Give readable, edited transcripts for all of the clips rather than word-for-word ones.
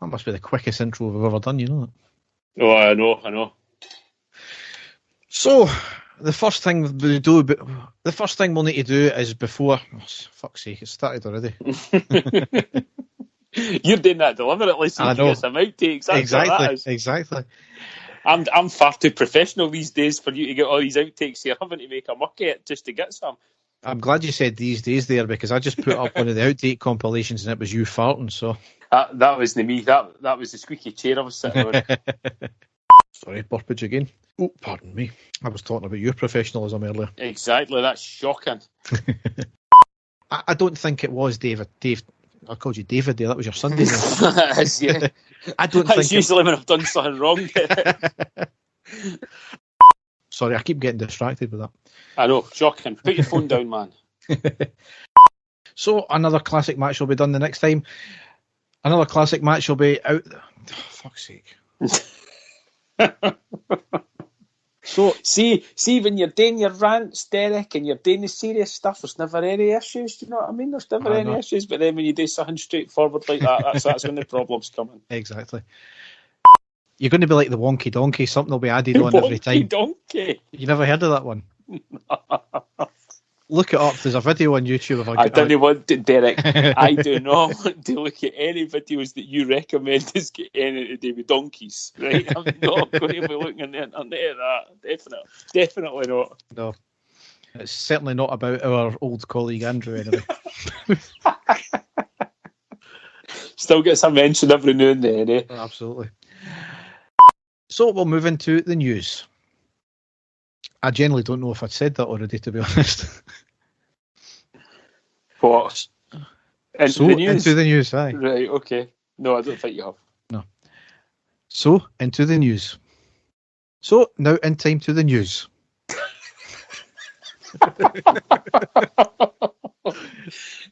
That must be the quickest intro we've ever done, you know that? Oh, I know. So, the first thing we'll need to do is before... Oh, fuck's sake, it's started already. You're doing that deliberately so you can get some outtakes. Exactly. I'm far too professional these days for you to get all these outtakes. You're having to make a muck of it just to get some. I'm glad you said these days there, because I just put up one of the outtake compilations and it was you farting, so... That wasn't me. That was the squeaky chair I was sitting on. Sorry, burpage again. Oh, pardon me. I was talking about your professionalism earlier. Exactly, that's shocking. I don't think it was David. I called you David there. That was your Sunday name. That is, yeah. That's usually when I've done something wrong. Sorry, I keep getting distracted with that. I know, shocking. Put your phone down, man. So, another classic match will be done the next time. Another classic match will be out... Oh, fuck's sake. So, see, when you're doing your rants, Derek, and you're doing the serious stuff, there's never any issues, do you know what I mean? There's never any issues, but then when you do something straightforward like that, that's when the problems come in. Exactly. You're going to be like the wonky donkey, something will be added on every time. Wonky donkey? You never heard of that one? Look it up, there's a video on YouTube. I don't want to, Derek. I do not want to look at any videos that you recommend that's got anything to do with donkeys, right? I'm not going to be looking on the internet at that. Definitely not. No. It's certainly not about our old colleague Andrew, anyway. Still get some mention every now and then, eh? Absolutely. So we'll move into the news. I generally don't know if I'd said that already, to be honest. What? Into the news, aye. Right, okay. No, I don't think you have. No. So, into the news. So, now in time to the news.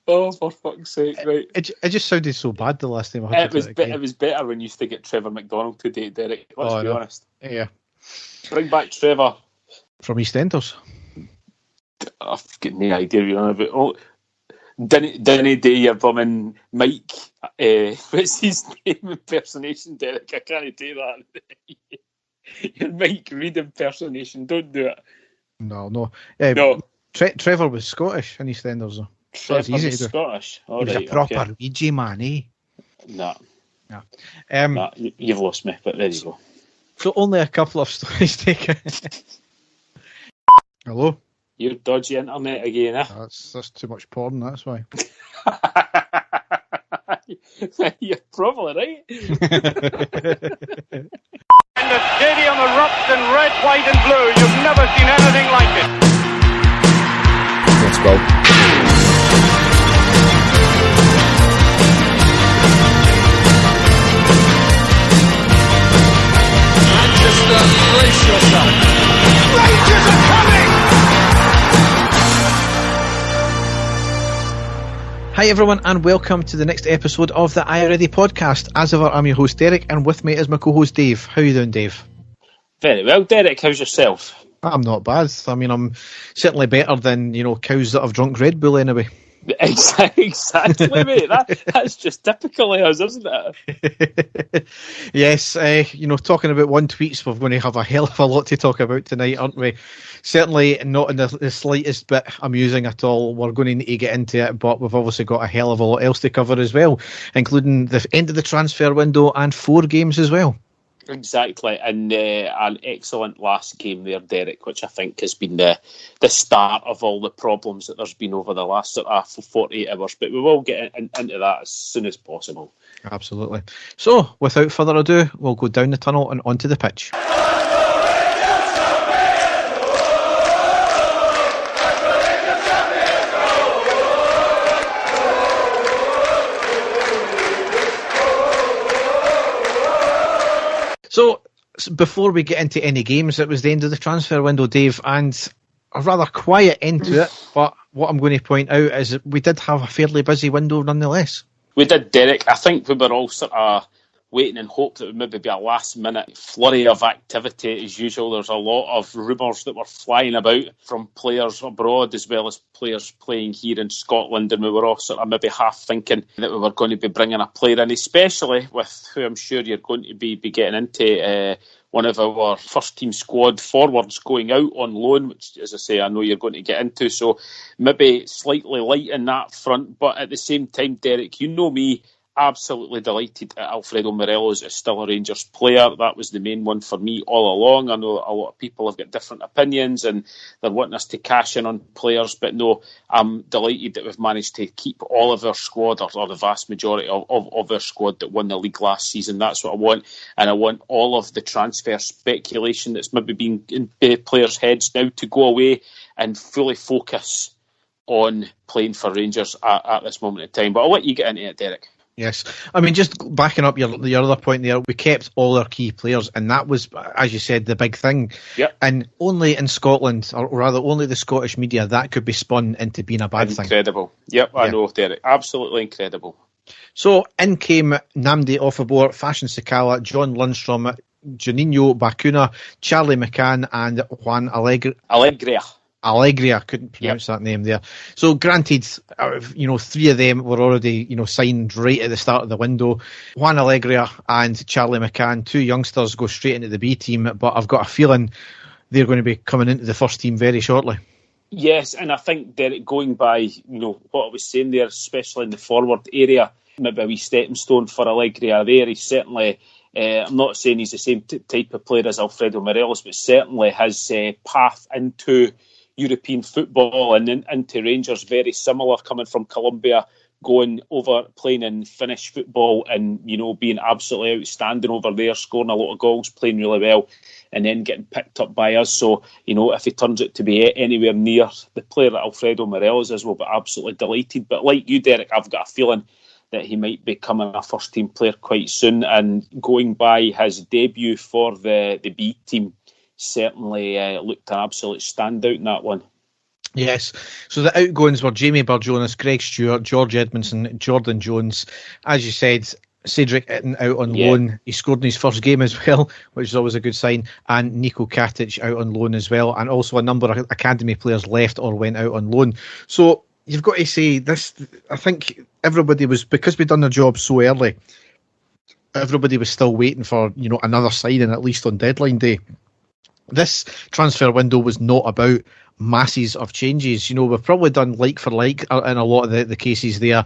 Oh, for fuck's sake, right. It just sounded so bad the last time I had it was better when you used to get Trevor McDonald to date, Derek. Let's be honest. Yeah. Bring back Trevor. From EastEnders. I've got no idea you're on about. Oh, didn't do your bumming Mike. What's his name impersonation, Derek? I can't do that. Your Mike Reid impersonation. Don't do it. No. No. Trevor was Scottish in EastEnders, though. So it's easy to do. Scottish. He was a proper Ouija man, eh? Nah. Nah. You've lost me, but there you go. So only a couple of stories taken. Hello? You're dodgy internet again, eh? That's too much porn, that's why. You're probably right. And the stadium erupts in red, white and blue. You've never seen anything like it. Let's go. Manchester, brace yourself. Rangers are coming! Hi everyone, and welcome to the next episode of the I Already podcast. As ever, I'm your host Derek, and with me is my co-host Dave. How are you doing, Dave? Very well, Derek. How's yourself? I'm not bad. I mean, I'm certainly better than, cows that have drunk Red Bull anyway. Exactly, mate. That's just typical of us, isn't it? Yes, talking about one tweets, we're going to have a hell of a lot to talk about tonight, aren't we? Certainly not in the slightest bit amusing at all. We're going to need to get into it, but we've obviously got a hell of a lot else to cover as well, including the end of the transfer window and 4 games as well. Exactly, and an excellent last game there, Derek, which I think has been the start of all the problems that there's been over the last 48 hours. But we will get into that as soon as possible. Absolutely. So, without further ado, we'll go down the tunnel and onto the pitch. So, before we get into any games, it was the end of the transfer window, Dave, and a rather quiet end to it, but what I'm going to point out is that we did have a fairly busy window nonetheless. We did, Derek. I think we were all sort of waiting in hope that it would maybe be a last-minute flurry of activity as usual. There's a lot of rumours that were flying about from players abroad as well as players playing here in Scotland, and we were all sort of maybe half thinking that we were going to be bringing a player in, especially with who I'm sure you're going to be getting into, one of our first-team squad forwards going out on loan, which, as I say, I know you're going to get into. So maybe slightly light in that front, but at the same time, Derek, you know me, absolutely delighted that Alfredo Morelos is still a Rangers player. That was the main one for me all along. I know a lot of people have got different opinions and they're wanting us to cash in on players, but no, I'm delighted that we've managed to keep all of our squad, or the vast majority of our squad that won the league last season. That's what I want, and I want all of the transfer speculation that's maybe been in players' heads now to go away and fully focus on playing for Rangers at this moment in time. But I'll let you get into it, Derek. Yes. I mean, just backing up your other point there, we kept all our key players, and that was, as you said, the big thing. Yep. And only in Scotland, or rather only the Scottish media, that could be spun into being a bad thing. Incredible. Yep, I know, Derek. Absolutely incredible. So in came Nnamdi Offabor, Fashion Sakala, John Lundstrom, Juninho Bacuna, Charlie McCann, and Juan Alegria. I couldn't pronounce that name there. So granted, three of them were already, signed right at the start of the window. Juan Alegria and Charlie McCann, two youngsters, go straight into the B team, but I've got a feeling they're going to be coming into the first team very shortly. Yes, and I think, Derek, going by, what I was saying there, especially in the forward area, maybe a wee stepping stone for Alegria there. He's certainly, I'm not saying he's the same type of player as Alfredo Morelos, but certainly his path into European football and into Rangers very similar, coming from Colombia, going over playing in Finnish football and being absolutely outstanding over there, scoring a lot of goals, playing really well, and then getting picked up by us. So if he turns out to be anywhere near the player that Alfredo Morelos is, we'll be absolutely delighted. But like you, Derek, I've got a feeling that he might be becoming a first team player quite soon, and going by his debut for the B team, certainly looked an absolute standout in that one. Yes. So the outgoings were Jamie Barjonas, Greg Stewart, George Edmondson, Jordan Jones. As you said, Cedric Itten out on loan. He scored in his first game as well, which is always a good sign. And Niko Katic out on loan as well. And also a number of academy players left or went out on loan. So you've got to say this, I think everybody was, because we'd done the job so early, everybody was still waiting for, another signing, at least on deadline day. This transfer window was not about masses of changes. We've probably done like for like in a lot of the cases there.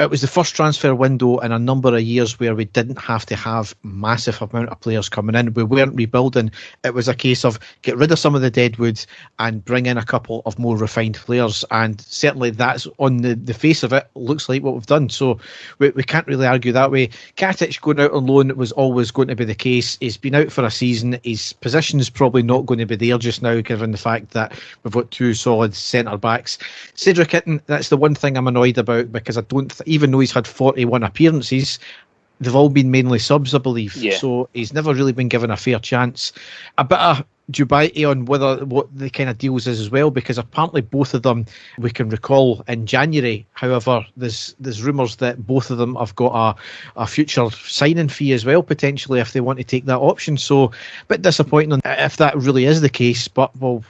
It was the first transfer window in a number of years where we didn't have to have massive amount of players coming in. We weren't rebuilding. It was a case of get rid of some of the deadwood and bring in a couple of more refined players. And certainly that's on the face of it, looks like what we've done. So we can't really argue that way. Katic going out on loan was always going to be the case. He's been out for a season. His position is probably not going to be there just now, given the fact that we've got two solid centre backs. Cedric Itten, that's the one thing I'm annoyed about, because I don't even though he's had 41 appearances, they've all been mainly subs, I believe. Yeah. So he's never really been given a fair chance. A bit of dubiety on what the kind of deals is as well, because apparently both of them we can recall in January. However, there's rumours that both of them have got a future signing fee as well, potentially, if they want to take that option. So a bit disappointing if that really is the case, but we'll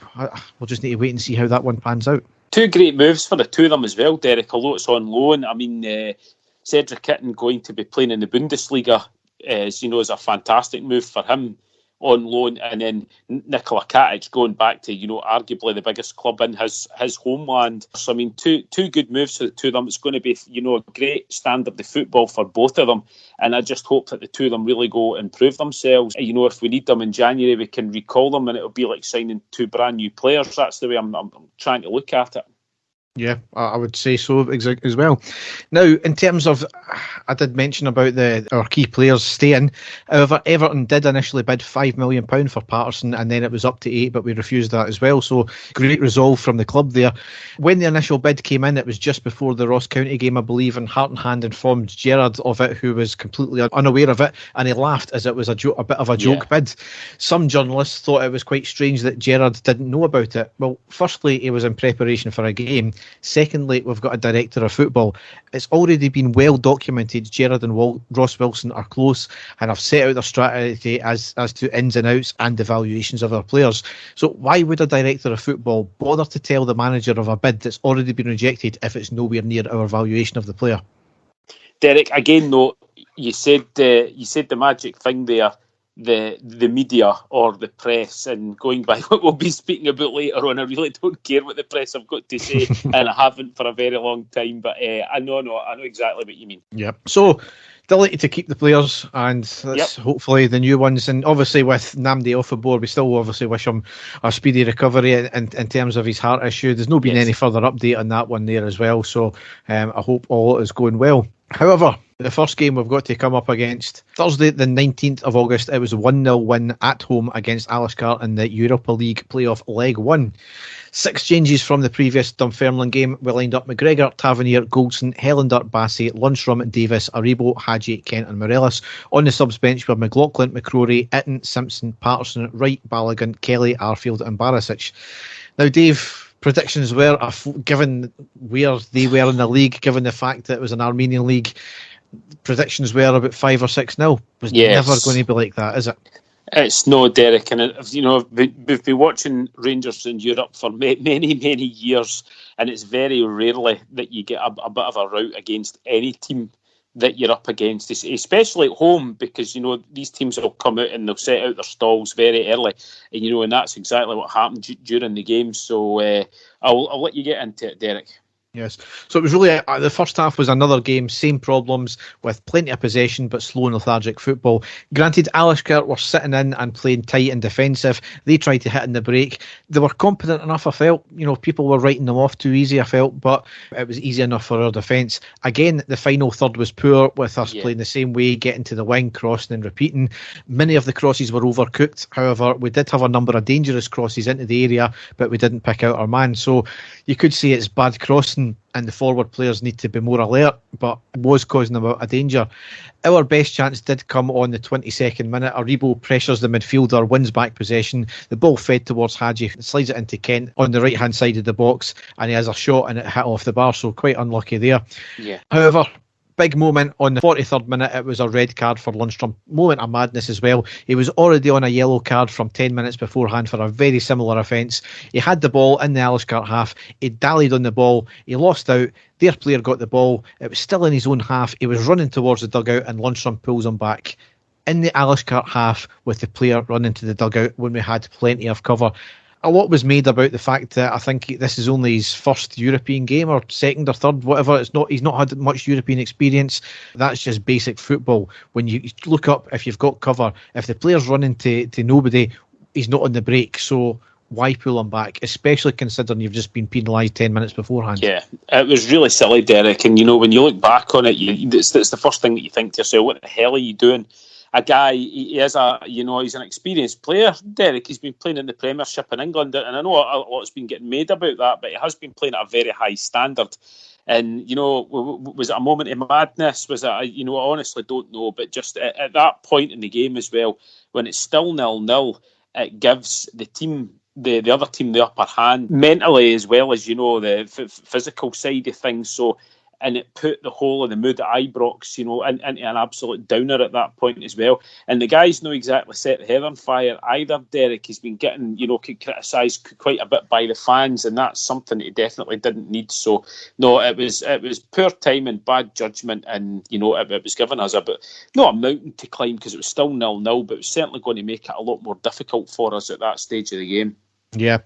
just need to wait and see how that one pans out. Two great moves for the two of them as well, Derek, although it's on loan. I mean, Cedric Itten going to be playing in the Bundesliga is a fantastic move for him on loan, and then Nikola Katic going back to, arguably the biggest club in his homeland. So, I mean, two good moves for the two of them. It's going to be, a great standard of football for both of them, and I just hope that the two of them really go and prove themselves. If we need them in January, we can recall them, and it'll be like signing two brand new players. That's the way I'm trying to look at it. Yeah, I would say so as well. Now, in terms of, I did mention about our key players staying. However, Everton did initially bid £5 million for Patterson, and then it was up to 8, but we refused that as well. So great resolve from the club there. When the initial bid came in, it was just before the Ross County game, I believe, and Heart and Hand informed Gerrard of it, who was completely unaware of it, and he laughed as it was a bit of a joke bid. Some journalists thought it was quite strange that Gerrard didn't know about it. Well, firstly, he was in preparation for a game. Secondly, we've got a director of football. It's already been well documented Gerrard and Ross Wilson are close and have set out their strategy as to ins and outs and evaluations of our players. So why would a director of football bother to tell the manager of a bid that's already been rejected if it's nowhere near our valuation of the player? Derek, again though, you said the magic thing there, the media or the press, and going by what we'll be speaking about later on, I really don't care what the press have got to say, and I haven't for a very long time, but I know exactly what you mean. Yep. So delighted to keep the players, and hopefully the new ones. And obviously with Nnamdi off the board, we still obviously wish him a speedy recovery in terms of his heart issue. There's not been any further update on that one there as well, so I hope all is going well. However, the first game we've got to come up against Thursday the 19th of August, it was a 1-0 win at home against Alashkert in the Europa League playoff leg 1. 6 changes from the previous Dunfermline game. We lined up McGregor, Tavernier, Goldson, Helander, Bassey, Lundstrom, Davis, Aribo, Hadji, Kent and Morelos. On the subs bench were McLaughlin, McCrory, Itten, Simpson, Patterson, Wright, Balogun, Kelly, Arfield and Barisic. Now, Dave, predictions were, given where they were in the league, given the fact that it was an Armenian league, predictions were about 5 or 6-0. It's never going to be like that, is it? It's no, Derek, and we've been watching Rangers in Europe for many years, and it's very rarely that you get a bit of a rout against any team that you're up against, especially at home, because these teams will come out and they'll set out their stalls very early, and that's exactly what happened during the game. So I'll let you get into it, Derek. Yes. So it was really, the first half was another game, same problems with plenty of possession but slow and lethargic football. Granted, Alashkert were sitting in and playing tight and defensive. They tried to hit in the break. They were competent enough, I felt. People were writing them off too easy, I felt, but it was easy enough for our defence. Again, the final third was poor, with us playing the same way, getting to the wing, crossing and repeating. Many of the crosses were overcooked. However, we did have a number of dangerous crosses into the area, but we didn't pick out our man. So you could say it's bad crossing, and the forward players need to be more alert, but was causing them a danger. Our best chance did come on the 22nd minute. Aribo pressures the midfielder, wins back possession. The ball fed towards Hadji, slides it into Kent on the right-hand side of the box, and he has a shot and it hit off the bar, so quite unlucky there. Yeah. However, big moment on the 43rd minute, it was a red card for Lundstrom. Moment of madness as well. He was already on a yellow card from 10 minutes beforehand for a very similar offence. He had the ball in the Alashkert half. He dallied on the ball. He lost out. Their player got the ball. It was still in his own half. He was running towards the dugout and Lundstrom pulls him back in the Alashkert half with the player running to the dugout when we had plenty of cover. A lot was made about the fact that I think this is only his first European game, or second or third, whatever. He's not had much European experience. That's just basic football. When you look up, if you've got cover, if the player's running to nobody, he's not on the break. So why pull him back, especially considering you've just been penalised 10 minutes beforehand? Yeah, it was really silly, Derek. And when you look back on it, it's the first thing that you think to yourself, what the hell are you doing? A guy, he is he's an experienced player, Derek. He's been playing in the Premiership in England, and I know a lot's been getting made about that, but he has been playing at a very high standard. And, was it a moment of madness? Was it, I honestly don't know, but just at that point in the game as well, when it's still 0-0, it gives the team, the other team, the upper hand, mentally as well as, the physical side of things. So, and it put the whole of the mood at Ibrox, into an absolute downer at that point as well. And the guy's not exactly set the head on fire either, Derek. He's been getting, criticised quite a bit by the fans, and that's something he definitely didn't need. So, no, it was poor timing, bad judgment, and, it was giving us not a mountain to climb, because it was still 0-0, but it was certainly going to make it a lot more difficult for us at that stage of the game. Yeah.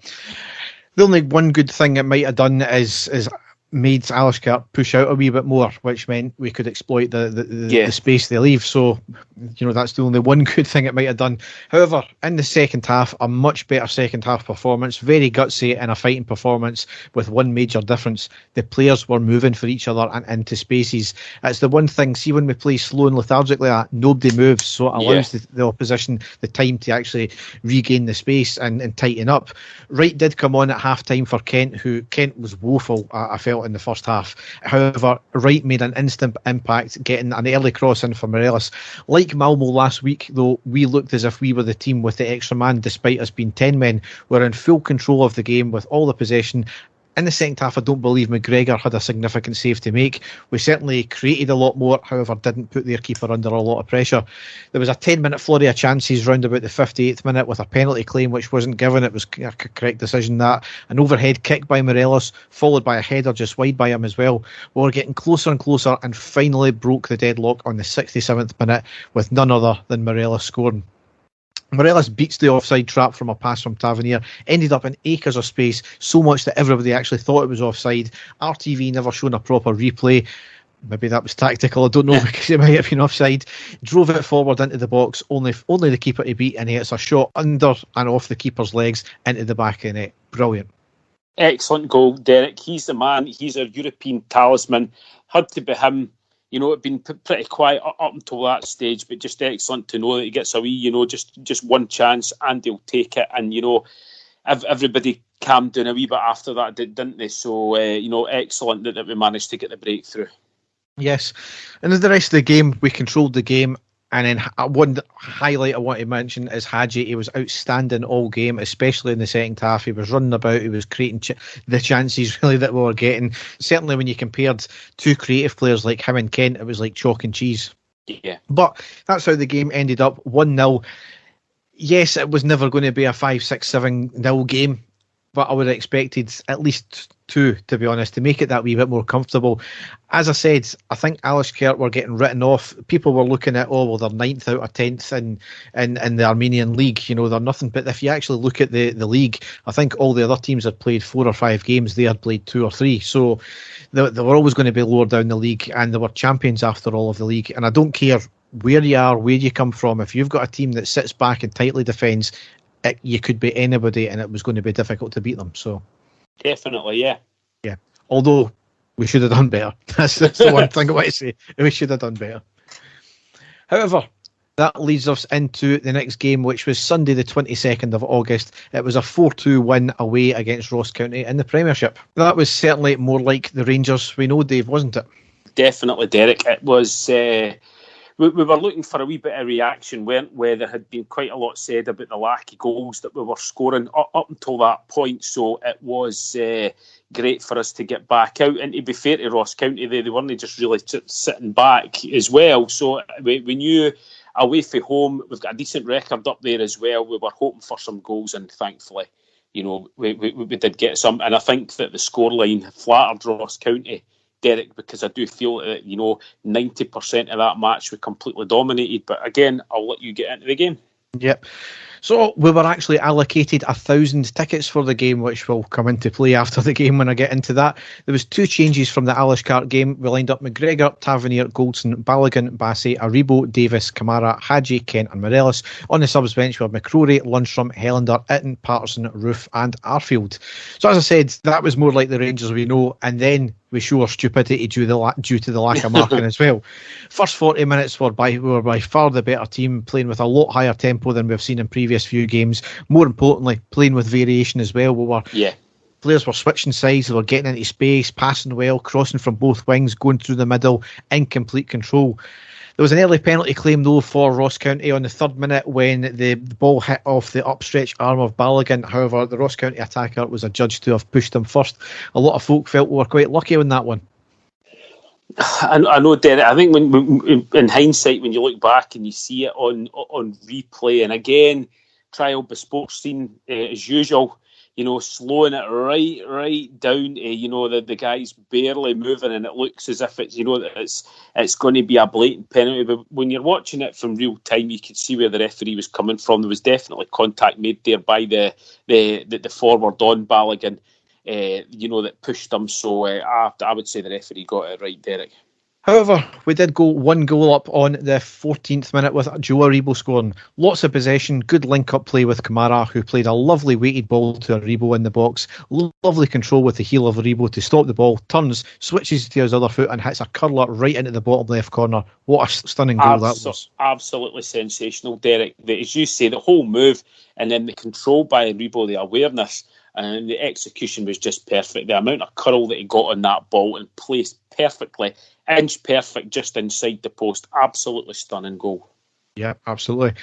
The only one good thing it might have done is made Alashkert push out a wee bit more, which meant we could exploit the space they leave. So, that's the only one good thing it might have done. However, in the second half, a much better second half performance, very gutsy and a fighting performance, with one major difference. The players were moving for each other and into spaces. It's the one thing, see, when we play slow and lethargically, nobody moves, so it allows the opposition the time to actually regain the space and tighten up. Wright did come on at half-time for Kent, who Kent was woeful, I felt, in the first half. However, Wright made an instant impact, getting an early cross in for Morelos. Like Malmo last week, though, we looked as if we were the team with the extra man, despite us being 10 men. We're in full control of the game with all the possession. In the second half, I don't believe McGregor had a significant save to make. We certainly created a lot more, however, didn't put their keeper under a lot of pressure. There was a 10-minute flurry of chances round about the 58th minute with a penalty claim which wasn't given. It was a correct decision that. An overhead kick by Morelos, followed by a header just wide by him as well. We were getting closer and closer and finally broke the deadlock on the 67th minute with none other than Morelos scoring. Morelos beats the offside trap from a pass from Tavernier, ended up in acres of space, so much that everybody actually thought it was offside. RTV never shown a proper replay. Maybe that was tactical, I don't know, because it might have been offside. Drove it forward into the box, only the keeper to beat, and he hits a shot under and off the keeper's legs into the back of the net. Brilliant. Excellent goal, Derek. He's the man. He's our European talisman. Had to be him. It'd been pretty quiet up until that stage, but just excellent to know that he gets a wee, just one chance and he'll take it. And, everybody calmed down a wee bit after that, didn't they? So, excellent that we managed to get the breakthrough. Yes. And the rest of the game, we controlled the game. And then one highlight I want to mention is Hadji. He was outstanding all game, especially in the second half. He was running about. He was creating the chances really that we were getting. Certainly when you compared two creative players like him and Kent, it was like chalk and cheese. Yeah. But that's how the game ended up, 1-0. Yes, it was never going to be a 5-6-7-0 game, but I would have expected at least two, to be honest, to make it that wee bit more comfortable. As I said, I think Alashkert were getting written off. People were looking at, they're 9th out of 10th in the Armenian league. They're nothing. But if you actually look at the league, I think all the other teams had played 4 or 5 games. They had played 2 or 3. So they were always going to be lower down the league, and they were champions after all of the league. And I don't care where you are, where you come from. If you've got a team that sits back and tightly defends, you could be anybody, and it was going to be difficult to beat them. So definitely, yeah. Although we should have done better. That's the one thing I want to say. We should have done better. However, that leads us into the next game, which was Sunday the 22nd of August. It was a 4-2 win away against Ross County in the Premiership. That was certainly more like the Rangers we know, Dave, wasn't it? Definitely, Derek. It was... We were looking for a wee bit of reaction, weren't we? There had been quite a lot said about the lack of goals that we were scoring up until that point, so it was great for us to get back out. And to be fair to Ross County, they weren't just really sitting back as well. So we knew away from home, we've got a decent record up there as well. We were hoping for some goals, and thankfully, we did get some. And I think that the scoreline flattered Ross County, Derek, because I do feel that 90% of that match we completely dominated. But again, I'll let you get into the game. Yep. So we were actually allocated 1,000 tickets for the game, which will come into play after the game when I get into that. There was 2 changes from the Alashkert game. We lined up McGregor, Tavernier, Goldson, Balogun, Bassey, Aribo, Davis, Kamara, Hadji, Kent and Morelos. On the subs bench we had McCrory, Lundstrom, Helander, Itten, Patterson, Roof and Arfield. So as I said, that was more like the Rangers we know, and then we show our stupidity due to the lack of marking as well. First 40 minutes we were by far the better team, playing with a lot higher tempo than we've seen in previous few games. More importantly, playing with variation as well. Players were switching sides, they were getting into space, passing well, crossing from both wings, going through the middle, in complete control. There was an early penalty claim though for Ross County on the 3rd minute when the ball hit off the upstretched arm of Balogun. However, the Ross County attacker was adjudged to have pushed him first. A lot of folk felt we were quite lucky on that one. I know, Derek. I think when in hindsight, when you look back and you see it on replay, and again, trial bespoke scene as usual, slowing it right down to, the guy's barely moving, and it looks as if it's, that it's going to be a blatant penalty. But when you're watching it from real time, you could see where the referee was coming from. There was definitely contact made there by the forward on Balogun, that pushed him. So I would say the referee got it right, Derek. However, we did go 1 goal up on the 14th minute with Joe Aribo scoring. Lots of possession, good link-up play with Kamara, who played a lovely weighted ball to Aribo in the box. Lovely control with the heel of Aribo to stop the ball, turns, switches to his other foot and hits a curler right into the bottom left corner. What a stunning goal that was. Absolutely sensational, Derek. As you say, the whole move and then the control by Aribo, the awareness, and the execution was just perfect. The amount of curl that he got on that ball and placed perfectly, inch perfect, just inside the post. Absolutely stunning goal. Yeah, absolutely.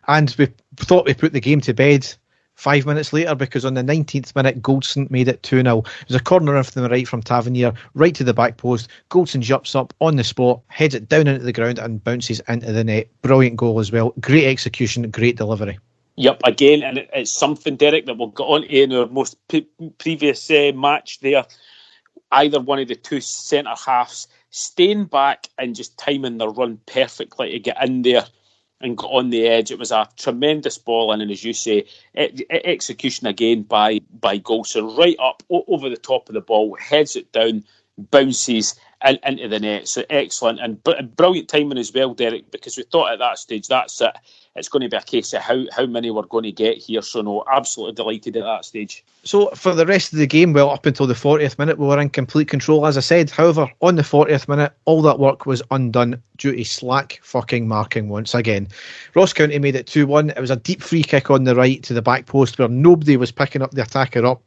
And we thought we put the game to bed. 5 minutes later, because on the 19th minute, Goldson made it 2-0. It was a corner off to the right from Tavernier, right to the back post. Goldson jumps up on the spot, heads it down into the ground and bounces into the net. Brilliant goal as well. Great execution, great delivery. Yep, again, and it's something, Derek, that we'll get on to in our most previous match there. Either one of the two centre-halves staying back and just timing their run perfectly to get in there and got on the edge. It was a tremendous ball, and as you say, execution again by Goldson, right up over the top of the ball, heads it down, bounces and into the net. So excellent and brilliant timing as well, Derek, because we thought at that stage, that's it. It's going to be a case of how many we're going to get here. So no, absolutely delighted at that stage. So for the rest of the game, well, up until the 40th minute, we were in complete control, as I said. However, on the 40th minute, all that work was undone due to slack fucking marking once again. Ross County made it 2-1. It was a deep free kick on the right to the back post where nobody was picking up the attacker up.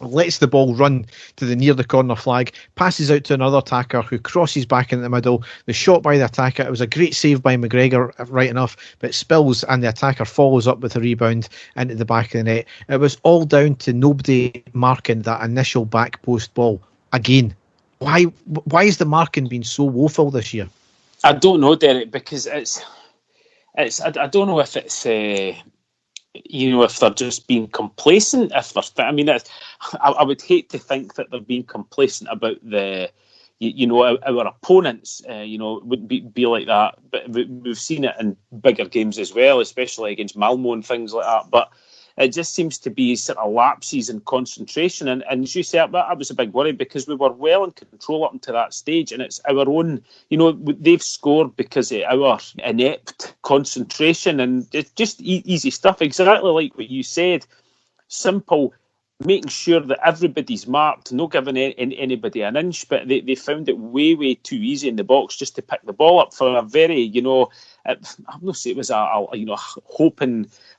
Lets the ball run to the near the corner flag, passes out to another attacker who crosses back into the middle. The shot by the attacker, it was a great save by McGregor, right enough, but spills and the attacker follows up with a rebound into the back of the net. It was all down to nobody marking that initial back post ball. Again, why is the marking been so woeful this year? I don't know, Derek, because it's I don't know if it's if they're just being complacent. I would hate to think that they're being complacent about our opponents. Wouldn't be like that. But we've seen it in bigger games as well, especially against Malmo and things like that. But it just seems to be sort of lapses in concentration. And as you said, that was a big worry because we were well in control up until that stage. And it's our own, they've scored because of our inept concentration and it's just easy stuff. Exactly like what you said. Simple, making sure that everybody's marked, not giving anybody an inch, but they found it way too easy in the box just to pick the ball up for a very, I'm not saying it was a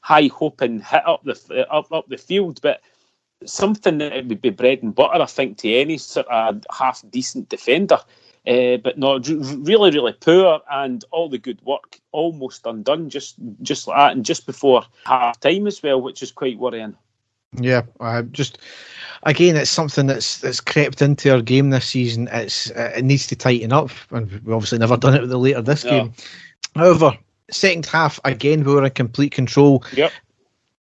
high hoping hit up the field, but something that it would be bread and butter, I think, to any sort of half decent defender. But no, really poor, and all the good work almost undone, just like that, and just before half time as well, which is quite worrying. Yeah, again, it's something that's crept into our game this season. It needs to tighten up, and we've obviously never done it with the later this game. However, second half, again, we were in complete control. Yep.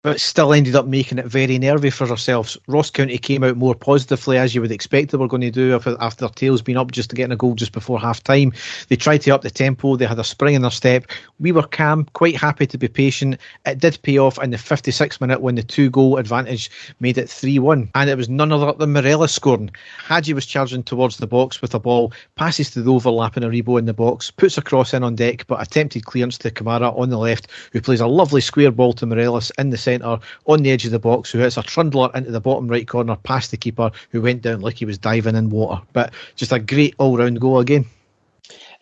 But still ended up making it very nervy for ourselves. Ross County came out more positively, as you would expect they were going to do after their tails been up just to getting a goal just before half time. They tried to up the tempo, they had a spring in their step. We were calm, quite happy to be patient. It did pay off in the 56th minute when the 2-goal advantage made it 3-1. And it was none other than Morelos scoring. Hadji was charging towards the box with a ball, passes to the overlapping Aribo in the box, puts a cross in on deck, but attempted clearance to Kamara on the left, who plays a lovely square ball to Morelos in the centre on the edge of the box, who hits a trundler into the bottom right corner past the keeper, who went down like he was diving in water. But just a great all-round goal again.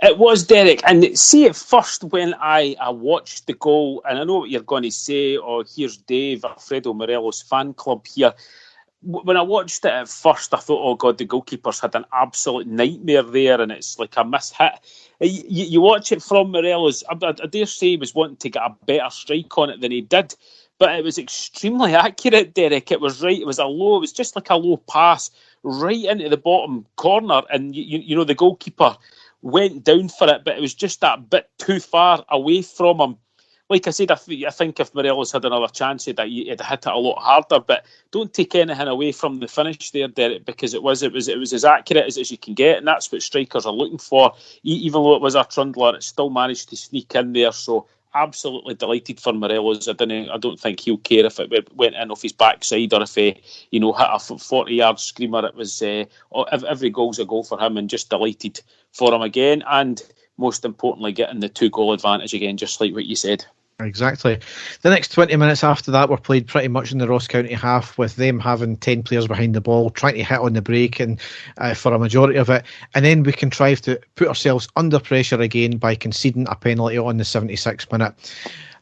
It was, Derek, and see at first when I watched the goal, and I know what you're going to say, here's Dave, Alfredo Morelos fan club here. When I watched it at first, I thought, oh God, the goalkeeper's had an absolute nightmare there, and it's like a mishit. You watch it from Morelos, I dare say he was wanting to get a better strike on it than he did. But it was extremely accurate, Derek. It was right. It was just like a low pass right into the bottom corner. And, the goalkeeper went down for it, but it was just that bit too far away from him. Like I said, I think if Morelos had another chance, he'd hit it a lot harder. But don't take anything away from the finish there, Derek, because it was as accurate as you can get. And that's what strikers are looking for. Even though it was a trundler, it still managed to sneak in there. So, absolutely delighted for Morelos. I don't think he'll care if it went in off his backside or if he, hit a 40-yard screamer. It was every goal's a goal for him, and just delighted for him again. And most importantly, getting the 2-goal advantage again, just like what you said. Exactly. The next 20 minutes after that were played pretty much in the Ross County half, with them having 10 players behind the ball, trying to hit on the break and for a majority of it. And then we contrived to put ourselves under pressure again by conceding a penalty on the 76th minute.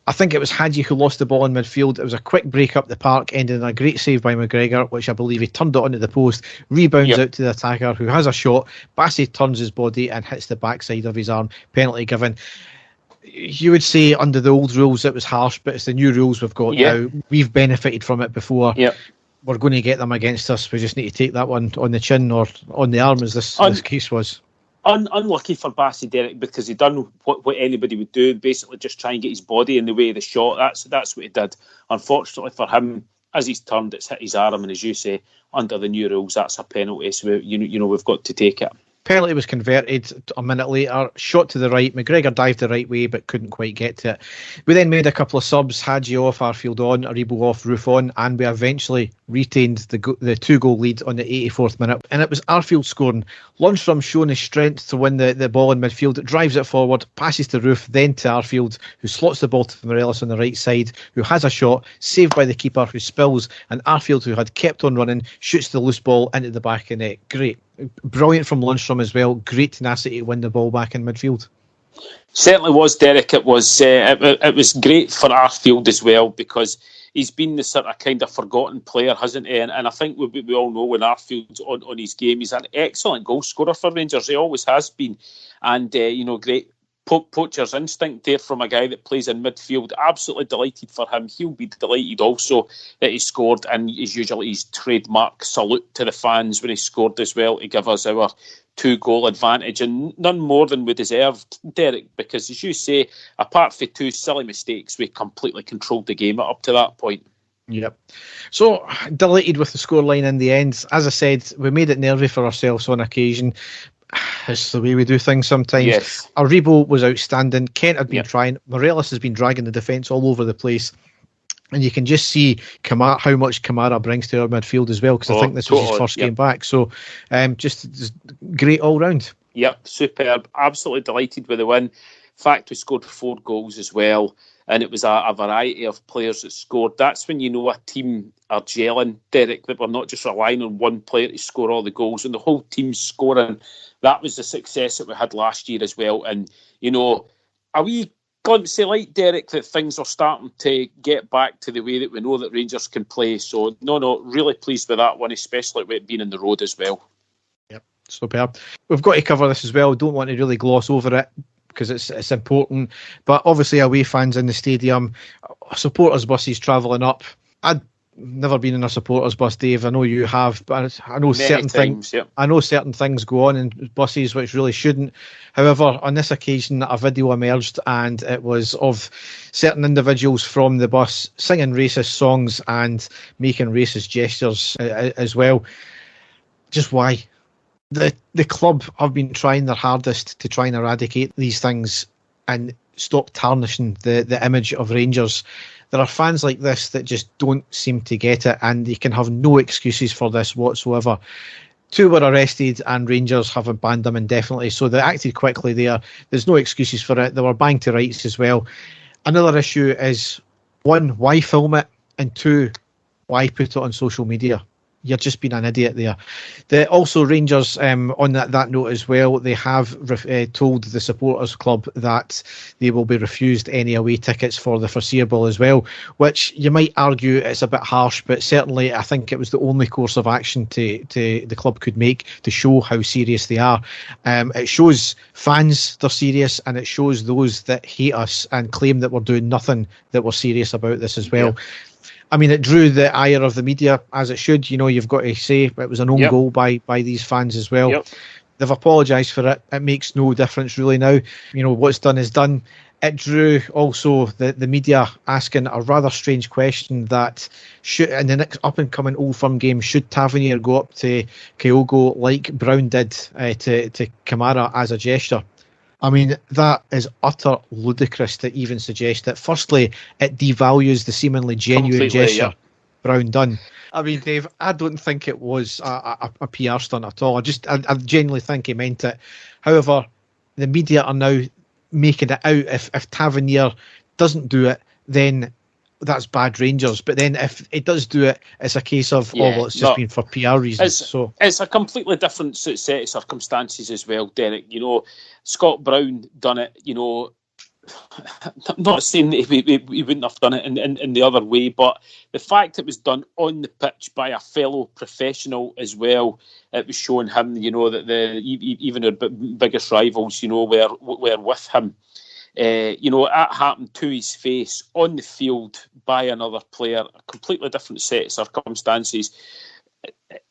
I think it was Hadji who lost the ball in midfield. It was a quick break up the park, ending in a great save by McGregor, which I believe he turned it onto the post, rebounds out to the attacker, who has a shot. Bassey turns his body and hits the backside of his arm. Penalty given. you would say under the old rules it was harsh, but it's the new rules we've got now. We've benefited from it before. We're going to get them against us. We just need to take that one on the chin or on the arm, as this case was. Unlucky for Bassey, Derek, because he done what anybody would do, basically just try and get his body in the way of the shot. That's what he did. Unfortunately for him, as he's turned, it's hit his arm, and as you say, under the new rules, that's a penalty. So we've got to take it. Penalty was converted a minute later, shot to the right. McGregor dived the right way but couldn't quite get to it. We then made a couple of subs, Hadji off, Arfield on, Aribo off, Roof on, and we eventually retained the 2-goal lead on the 84th minute. And it was Arfield scoring. Lundstrom showing his strength to win the ball in midfield, drives it forward, passes to Roof, then to Arfield, who slots the ball to Morelos on the right side, who has a shot, saved by the keeper, who spills, and Arfield, who had kept on running, shoots the loose ball into the back of net. Great. Brilliant from Lundstrom as well. Great tenacity to win the ball back in midfield. Certainly was, Derek. It was great for Arfield as well, because he's been the sort of kind of forgotten player, hasn't he? And I think we all know when Arfield's on his game, he's an excellent goal scorer for Rangers. He always has been. And, great poacher's instinct there from a guy that plays in midfield. Absolutely delighted for him. He'll be delighted also that he scored, and is usually his trademark salute to the fans when he scored as well to give us our 2-goal advantage, and none more than we deserved, Derek, because as you say, apart from 2 silly mistakes, we completely controlled the game up to that point. Yep. So, delighted with the scoreline in the end. As I said, we made it nervy for ourselves on occasion. It's the way we do things sometimes. Yes. Aribo was outstanding. Kent had been trying. Morelos has been dragging the defence all over the place. And you can just see how much Kamara brings to our midfield as well, because I think this was his first game back. So just great all round. Yep, superb. Absolutely delighted with the win. In fact, we scored 4 goals as well, and it was a variety of players that scored. That's when you know a team are gelling, Derek, that we're not just relying on one player to score all the goals, and the whole team's scoring. That was the success that we had last year as well. And, are we glimpse of light, Derek, that things are starting to get back to the way that we know that Rangers can play? So, really pleased with that one, especially with it being in the road as well. Yep, superb. We've got to cover this as well. Don't want to really gloss over it, because it's important. But obviously, away fans in the stadium, supporters' buses travelling up. I'd never been in a supporters' bus, Dave. I know you have, but I know certain things. Yep. I know certain things go on in buses which really shouldn't. However, on this occasion, a video emerged, and it was of certain individuals from the bus singing racist songs and making racist gestures as well. Just why? The club have been trying their hardest to try and eradicate these things and stop tarnishing the image of Rangers. There are fans like this that just don't seem to get it, and you can have no excuses for this whatsoever. 2 were arrested, and Rangers have banned them indefinitely, so they acted quickly there. There's no excuses for it. They were banged to rights as well. Another issue is, 1, why film it? And 2, why put it on social media? You're just being an idiot there. Also, Rangers, on that note as well, they have told the supporters club that they will be refused any away tickets for the foreseeable as well, which you might argue it's a bit harsh, but certainly I think it was the only course of action to the club could make to show how serious they are. It shows fans they're serious, and it shows those that hate us and claim that we're doing nothing that we're serious about this as well. Yeah. I mean, it drew the ire of the media, as it should. You've got to say it was an own goal by these fans as well. Yep. They've apologised for it. It makes no difference really now. What's done is done. It drew also the media asking a rather strange question that, in the next up-and-coming Old Firm game, should Tavernier go up to Kyogo like Brown did to Kamara as a gesture? I mean, that is utter ludicrous to even suggest that. Firstly, it devalues the seemingly genuine gesture Brown done. I mean, Dave, I don't think it was a PR stunt at all. I genuinely think he meant it. However, the media are now making it out. If Tavernier doesn't do it, then that's bad Rangers. But then if it does do it, it's a case of, it's just been for PR reasons. It's a completely different set of circumstances as well, Derek. Scott Brown done it, I'm not saying that he wouldn't have done it in the other way, but the fact it was done on the pitch by a fellow professional as well, it was showing him, that even our biggest rivals, were with him. That happened to his face on the field by another player, a completely different set of circumstances.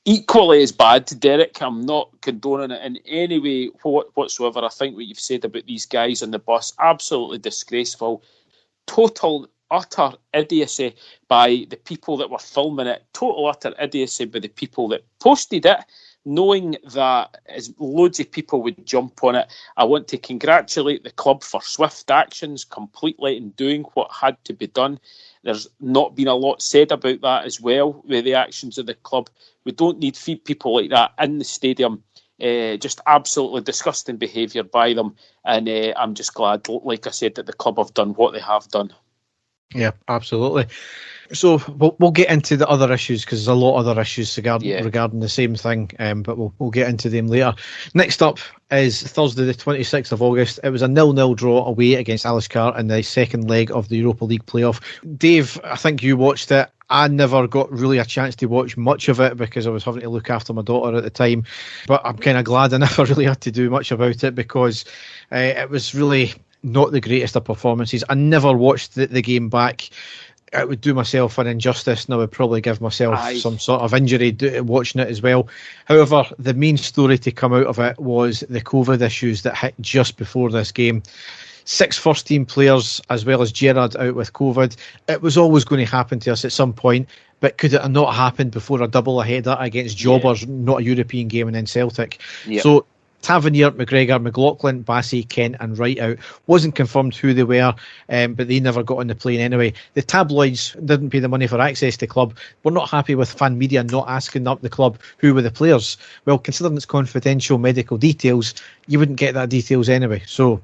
Equally as bad, Derek. I'm not condoning it in any way whatsoever. I think what you've said about these guys on the bus, absolutely disgraceful. Total, utter idiocy by the people that were filming it. Total, utter idiocy by the people that posted it, knowing that as loads of people would jump on it. I want to congratulate the club for swift actions completely in doing what had to be done. There's not been a lot said about that as well with the actions of the club. We don't need people like that in the stadium. Just absolutely disgusting behaviour by them. And I'm just glad, like I said, that the club have done what they have done. Yeah, absolutely. So we'll get into the other issues because there's a lot of other issues regarding the same thing, but we'll get into them later. Next up is Thursday the 26th of August. It was a 0-0 draw away against Alashkert in the second leg of the Europa League playoff. Dave, I think you watched it. I never got really a chance to watch much of it because I was having to look after my daughter at the time, but I'm kind of glad I never really had to do much about it because it was really not the greatest of performances. I never watched the game back. It would do myself an injustice and I would probably give myself some sort of injury watching it as well. However, the main story to come out of it was the COVID issues that hit just before this game. 6 first-team players as well as Gerrard out with COVID. It was always going to happen to us at some point, but could it have not happened before a double-header against Jobbers, not a European game, and then Celtic? Yep. So Tavernier, McGregor, McLaughlin, Bassey, Kent and Wright out. Wasn't confirmed who they were, but they never got on the plane anyway. The tabloids didn't pay the money for access to the club. We're not happy with fan media not asking up the club who were the players. Well, considering it's confidential medical details, you wouldn't get that details anyway. So,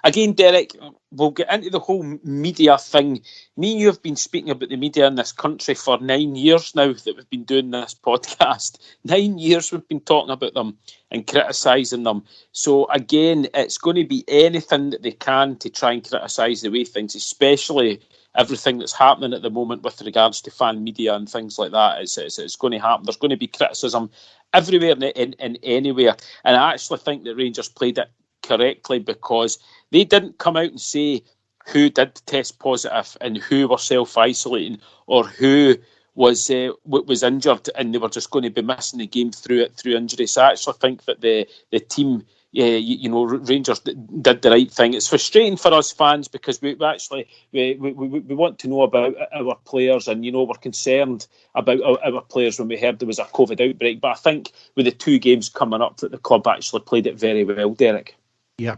again, Derek, we'll get into the whole media thing. Me and you have been speaking about the media in this country for 9 years now that we've been doing this podcast. 9 years we've been talking about them and criticising them. So again, it's going to be anything that they can to try and criticise the way things, especially everything that's happening at the moment with regards to fan media and things like that. It's going to happen. There's going to be criticism everywhere and anywhere. And I actually think that Rangers played it correctly because they didn't come out and say who did test positive and who were self-isolating or who was injured and they were just going to be missing the game through injury. So I actually think that the team, Rangers did the right thing. It's frustrating for us fans because we want to know about our players and, we're concerned about our players when we heard there was a COVID outbreak. But I think with the 2 games coming up that the club actually played it very well, Derek. Yeah.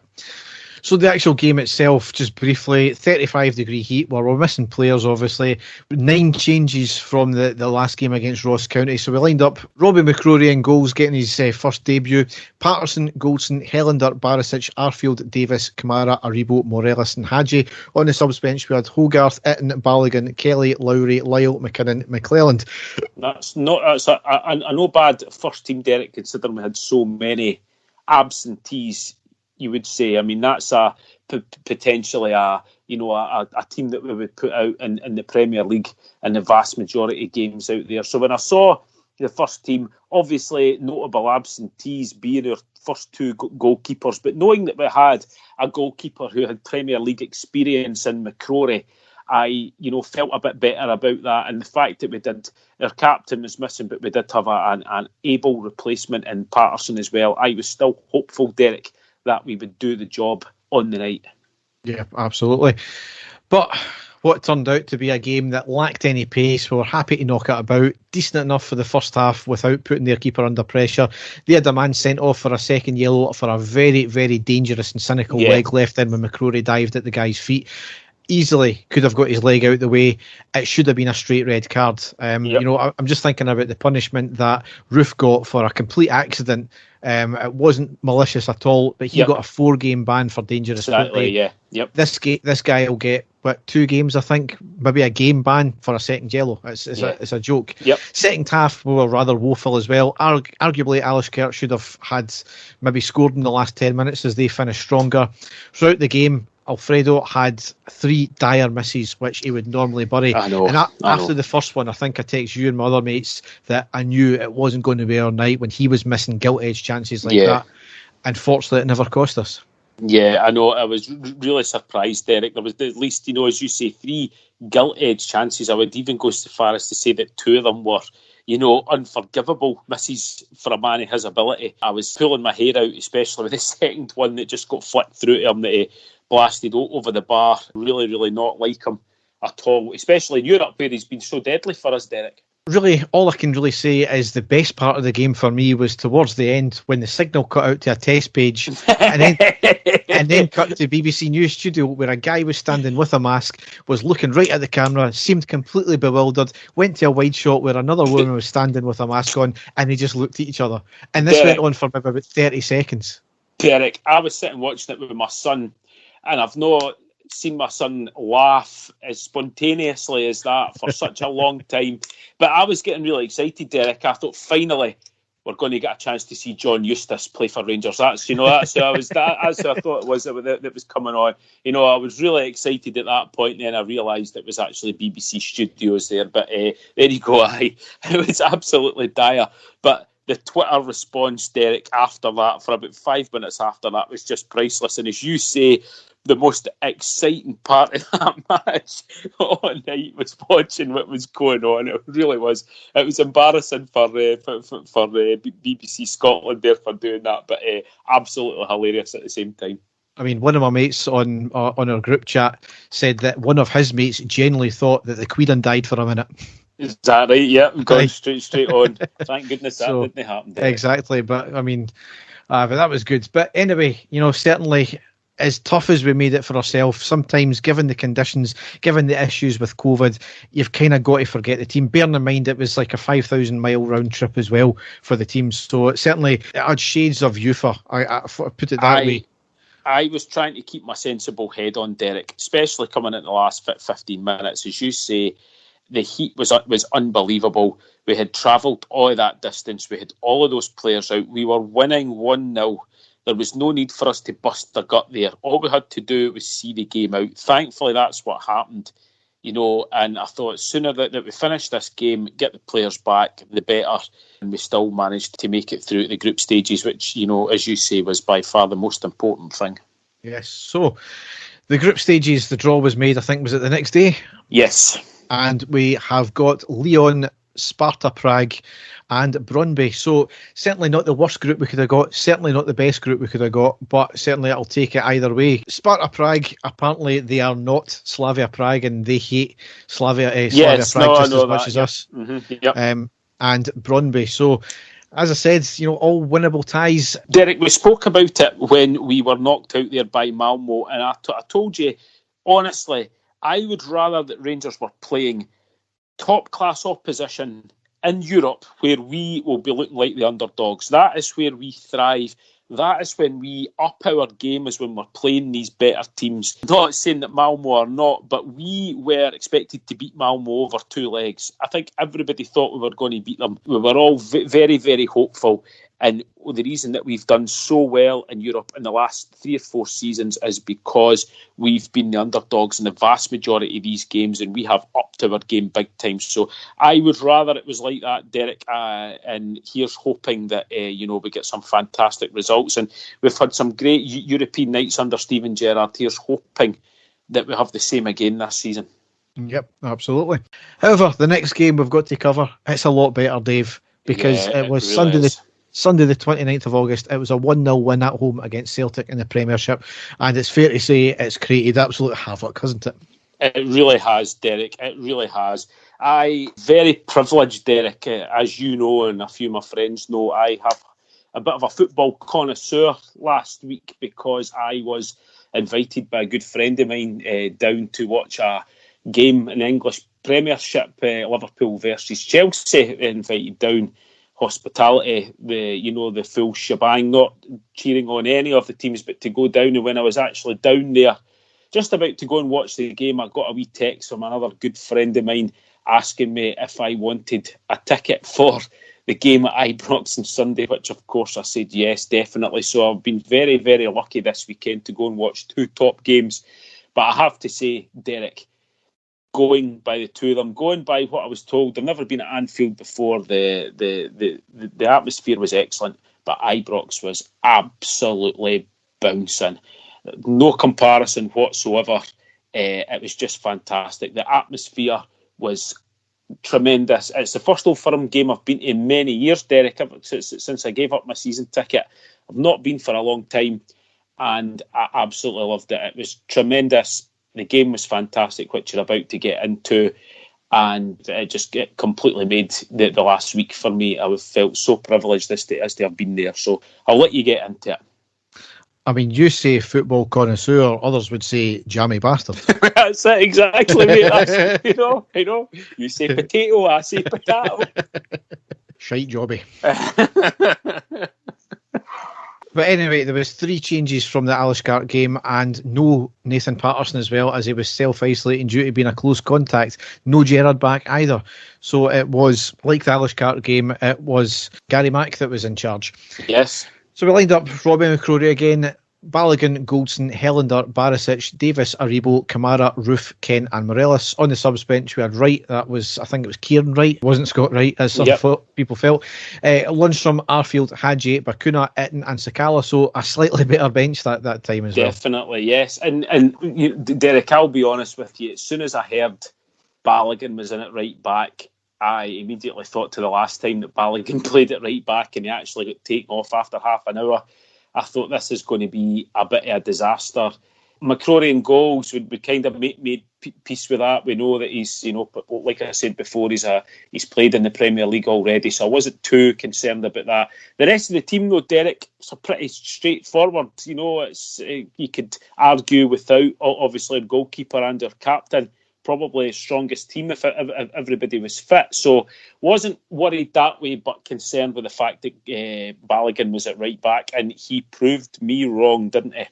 So the actual game itself, just briefly, 35-degree heat. Well, we're missing players, obviously. 9 changes from the last game against Ross County. So we lined up Robbie McCrory in goals, getting his first debut. Patterson, Goldson, Helander, Barisic, Arfield, Davis, Kamara, Aribo, Morelos and Hadji. On the subs bench, we had Hogarth, Itten, Balogun, Kelly, Lowry, Lyle, McKinnon, McClelland. That's a no bad first team, Derek, considering we had so many absentees. You would say, I mean, that's potentially a team that we would put out in the Premier League in the vast majority of games out there. So when I saw the first team, obviously notable absentees being our first 2 goalkeepers, but knowing that we had a goalkeeper who had Premier League experience in McCrory, I felt a bit better about that. And the fact that our captain was missing, but we did have an able replacement in Patterson as well. I was still hopeful, Derek, that we would do the job on the night. Yeah, absolutely. But what turned out to be a game that lacked any pace, we were happy to knock it about, decent enough for the first half without putting their keeper under pressure. They had a man sent off for a second yellow for a very, very dangerous and cynical leg left in when McCrory dived at the guy's feet. Easily could have got his leg out the way. It should have been a straight red card. I'm just thinking about the punishment that Roof got for a complete accident. It wasn't malicious at all, but he got a 4-game ban for dangerous footplay. This guy will get 2 games, I think, maybe a game ban for a second yellow. It's a joke. Second half we were rather woeful as well. Arguably Alashkert should have had maybe scored in the last 10 minutes as they finished stronger. Throughout the game, Alfredo had 3 dire misses, which he would normally bury. After the first one, I think I texted you and my other mates that I knew it wasn't going to be our night when he was missing gilt-edged chances like that. Unfortunately, it never cost us. Yeah, I know. I was really surprised, Derek. There was at least, as you say, 3 gilt-edged chances. I would even go so far as to say that 2 of them were, unforgivable misses for a man of his ability. I was pulling my hair out, especially with the second one that just got flicked through to him that he blasted over the bar. Really, really not like him at all, especially in Europe where he's been so deadly for us, Derek. Really, all I can really say is the best part of the game for me was towards the end when the signal cut out to a test page and then cut to BBC News studio where a guy was standing with a mask, was looking right at the camera, seemed completely bewildered, went to a wide shot where another woman was standing with a mask on, and they just looked at each other. And this went on for maybe about 30 seconds. Derek, I was sitting watching it with my son, and I've not seen my son laugh as spontaneously as that for such a long time. But I was getting really excited, Derek. I thought finally we're going to get a chance to see John Eustace play for Rangers. That's who I thought it was that was coming on. I was really excited at that point, and then I realised it was actually BBC Studios there. But there you go. It was absolutely dire. But the Twitter response, Derek, after that, for about 5 minutes after that, was just priceless. And as you say, the most exciting part of that match all night was watching what was going on. It really was. It was embarrassing for BBC Scotland there for doing that, but absolutely hilarious at the same time. I mean, one of my mates on our group chat said that one of his mates genuinely thought that the Queen died for a minute. Is that right? Yeah, I'm going straight on. Thank goodness that didn't happen. Exactly, but I mean, but that was good. But anyway, certainly, as tough as we made it for ourselves, sometimes given the conditions, given the issues with COVID, you've kind of got to forget the team. Bearing in mind it was like a 5,000-mile round trip as well for the team, so certainly it had shades of Ufa. I put it that way. I was trying to keep my sensible head on, Derek, especially coming in the last 15 minutes. As you say, the heat was unbelievable. We had travelled all of that distance. We had all of those players out. We were winning 1-0. There was no need for us to bust the gut there. All we had to do was see the game out. Thankfully, that's what happened, and I thought sooner that we finish this game, get the players back, the better. And we still managed to make it through the group stages, which, as you say, was by far the most important thing. Yes. So the group stages, the draw was made, I think, was it the next day? Yes. And we have got Lyon, Sparta Prague and Brøndby. So certainly not the worst group we could have got, certainly not the best group we could have got, but certainly I'll take it either way. Sparta Prague, apparently they are not Slavia Prague and they hate Slavia Prague just as much as us. Mm-hmm. Yep. And Brøndby. So as I said, all winnable ties. Derek, we spoke about it when we were knocked out there by Malmo, and I told you, honestly, I would rather that Rangers were playing top-class opposition in Europe where we will be looking like the underdogs. That is where we thrive. That is when we up our game, is when we're playing these better teams. Not saying that Malmo are not, but we were expected to beat Malmo over 2 legs. I think everybody thought we were going to beat them. We were all very, very hopeful. And the reason that we've done so well in Europe in the last 3 or 4 seasons is because we've been the underdogs in the vast majority of these games, and we have upped our game big time. So I would rather it was like that, Derek. And here's hoping that we get some fantastic results. And we've had some great European nights under Steven Gerrard. Here's hoping that we have the same again this season. Yep, absolutely. However, the next game we've got to cover, it's a lot better, Dave, because it was really Sunday the 29th of August. It was a 1-0 win at home against Celtic in the Premiership, and it's fair to say it's created absolute havoc, hasn't it? It really has, Derek. It really has. I very privileged, Derek, as you know, and a few of my friends know. I have a bit of a football connoisseur last week because I was invited by a good friend of mine down to watch a game in the English Premiership, Liverpool versus Chelsea. Invited down. Hospitality, the full shebang, not cheering on any of the teams, but to go down. And when I was actually down there, just about to go and watch the game, I got a wee text from another good friend of mine asking me if I wanted a ticket for the game at Ibrox on Sunday, which of course I said yes, definitely. So I've been very, very lucky this weekend to go and watch 2 top games. But I have to say, Derek, going by the 2 of them, going by what I was told, I've never been at Anfield before. The atmosphere was excellent, but Ibrox was absolutely bouncing. no comparison whatsoever. It was just fantastic. The atmosphere was tremendous. It's the first Old Firm game I've been to in many years, Derek, since I gave up my season ticket. I've not been for a long time, and I absolutely loved it. It was tremendous. The game was fantastic, which you're about to get into, and it just completely made the last week for me. I felt so privileged as to have been there. So I'll let you get into it. I mean, you say football connoisseur, others would say jammy bastard. That's it, exactly, mate. That's, you know. You say potato, I say potato. Shite jobby. But anyway, there was 3 changes from the Alashkert game, and no Nathan Patterson as well, as he was self-isolating due to being a close contact. No Gerrard back either. So it was, like the Alashkert game, it was Gary Mack that was in charge. Yes. So we lined up Robbie McCrory again, Balogun, Goldson, Helander, Barisic, Davis, Aribo, Kamara, Roof, Kent and Morelos. On the subs bench we had Wright, I think it was Kieran Wright, wasn't Scott Wright, as some people felt. Lundstrom, Arfield, Hadji, Bakuna, Itten and Sakala, so a slightly better bench that time as well. Definitely, yes. And Derek, I'll be honest with you, as soon as I heard Balogun was in at right back, I immediately thought to the last time that Balogun played at right back and he actually got taken off after half an hour. I thought this is going to be a bit of a disaster. McCrory and goals would kind of made peace with that. We know that he's, like I said before, he's played in the Premier League already, so I wasn't too concerned about that. The rest of the team, though, Derek, it's pretty straightforward. It's you could argue without obviously our goalkeeper and our captain. Probably his strongest team if everybody was fit. So wasn't worried that way, but concerned with the fact that Balogun was at right back, and he proved me wrong, didn't he?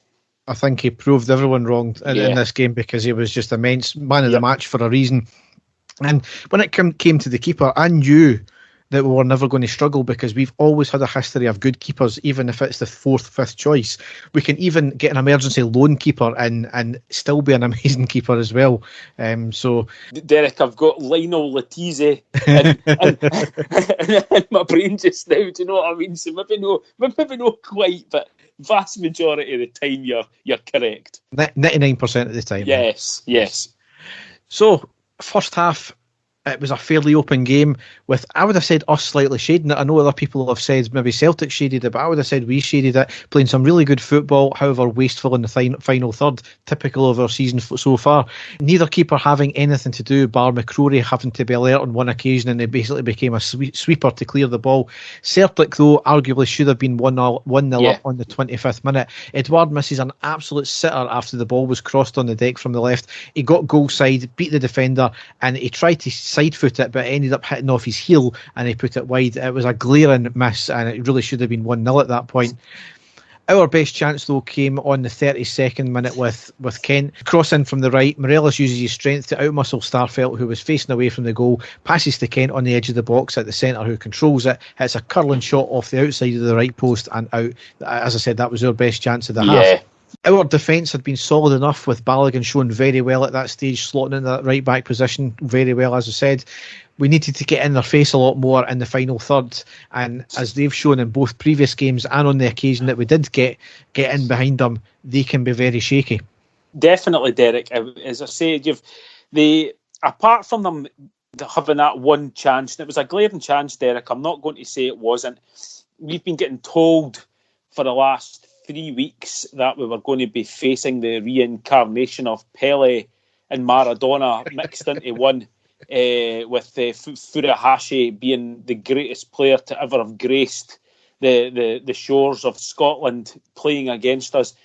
I think he proved everyone wrong in this game, because he was just immense man of the match for a reason. And when it came to the keeper, I knew that we were never going to struggle, because we've always had a history of good keepers, even if it's the 4th, 5th choice. We can even get an emergency loan keeper and still be an amazing keeper as well. So, Derek, I've got Lionel Letizia in my brain just now. Do you know what I mean? So maybe not quite, but vast majority of the time you're correct. 99% of the time. Yes. So first half, it was a fairly open game with, I would have said, us slightly shading it. I know other people have said maybe Celtic shaded it, but I would have said we shaded it, playing some really good football, however wasteful in the final third, typical of our season so far. Neither keeper having anything to do, bar McCrory having to be alert on one occasion, and it basically became a sweeper to clear the ball. Celtic, though, arguably should have been 1-0 up on the 25th minute. Edouard misses an absolute sitter after the ball was crossed on the deck from the left. He got goal side, beat the defender, and he tried to side foot it, but it ended up hitting off his heel and he put it wide. It was a glaring miss, and it really should have been 1-0 at that point. Our best chance, though, came on the 32nd minute with Kent. Cross in from the right. Morelos uses his strength to outmuscle Starfelt, who was facing away from the goal. Passes to Kent on the edge of the box at the centre, who controls it. Hits a curling shot off the outside of the right post and out. As I said, that was our best chance of the half. Our defence had been solid enough, with Balogun showing very well at that stage, slotting in that right back position very well, as I said. We needed to get in their face a lot more in the final third, and as they've shown in both previous games and on the occasion that we did get in behind them, they can be very shaky. Definitely, Derek. As I said, apart from them having that one chance, and it was a glaring chance, Derek, I'm not going to say it wasn't. We've been getting told for the last 3 weeks that we were going to be facing the reincarnation of Pele and Maradona mixed into one, with Furuhashi being the greatest player to ever have graced the shores of Scotland playing against us.